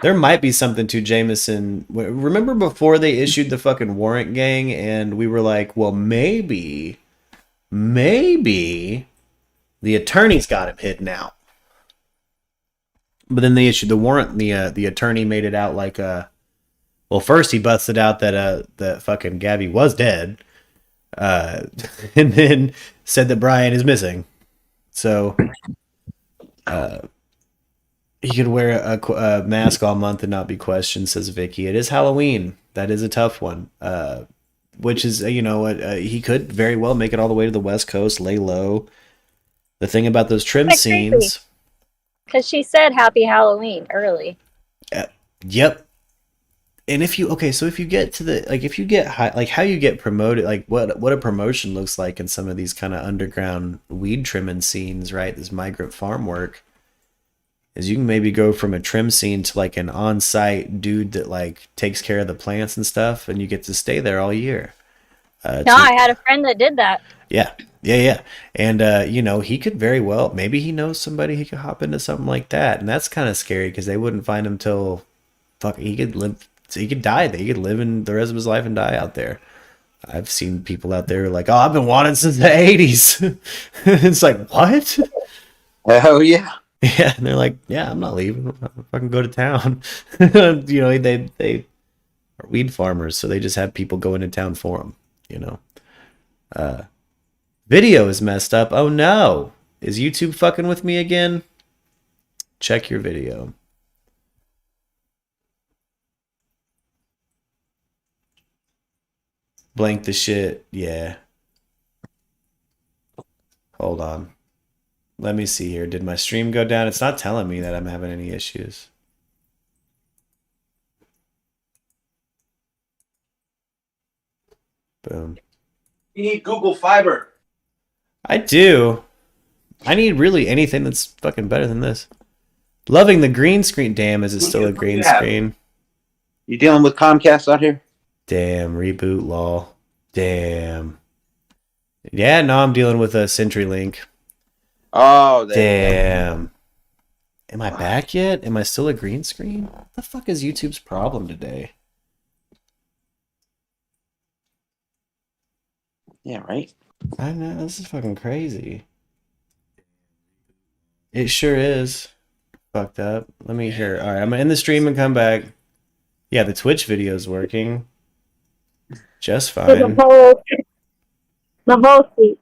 there might be something to Jameson. Remember before they issued the fucking warrant, gang, and we were like, well, maybe the attorney's got him hidden out. But then they issued the warrant, and the attorney made it out like well, first he busted out that fucking Gabby was dead, and then said that Brian is missing. So he could wear a mask all month and not be questioned, says Vicky. It is Halloween. That is a tough one. Which is, he could very well make it all the way to the West Coast, lay low. The thing about those trim That's scenes. Because she said Happy Halloween early. Yep. And if you so if you get to the if you get high, like how you get promoted, like what a promotion looks like in some of these kind of underground weed trimming scenes, right? This migrant farm work is you can maybe go from a trim scene to like an on-site dude that like takes care of the plants and stuff, and you get to stay there all year. No, I had a friend that did that. Yeah. And he could very well, maybe he knows somebody he could hop into something like that, and that's kind of scary because they wouldn't find him till he could die. He could live in the rest of his life and die out there. I've seen people out there like, oh, I've been wanting since the 80s. It's like, what? Hell yeah. Yeah, and they're like, yeah, I'm not leaving. I'll fucking go to town. They are weed farmers, so they just have people go into town for them. Video is messed up. Oh no, is YouTube fucking with me again? Check your video. Blank the shit. Yeah. Hold on. Let me see here. Did my stream go down? It's not telling me that I'm having any issues. Boom. You need Google Fiber. I do. I need really anything that's fucking better than this. Loving the green screen. Damn, is it still a green screen? You dealing with Comcast out here? Damn, reboot lol. Damn. Yeah, no, I'm dealing with a CenturyLink. Oh, damn. Am I back yet? Am I still a green screen? What the fuck is YouTube's problem today? Yeah, right. I know, this is fucking crazy. It sure is. Fucked up. Let me hear. All right, I'm gonna end the stream and come back. Yeah, the Twitch video is working just fine. The whole seat.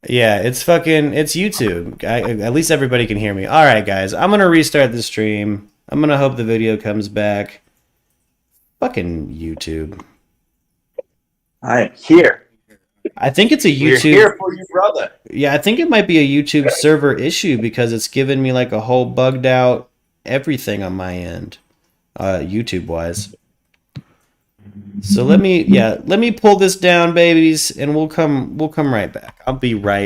Yeah, it's YouTube. At least everybody can hear me. All right, guys, I'm gonna restart the stream. I'm gonna hope the video comes back. Fucking YouTube. I am here. I think it's a YouTube. We're here for you, brother. Yeah, I think it might be a YouTube server issue because it's given me like a whole bugged out everything on my end, YouTube wise. So let me pull this down, babies, and we'll come right back. I'll be right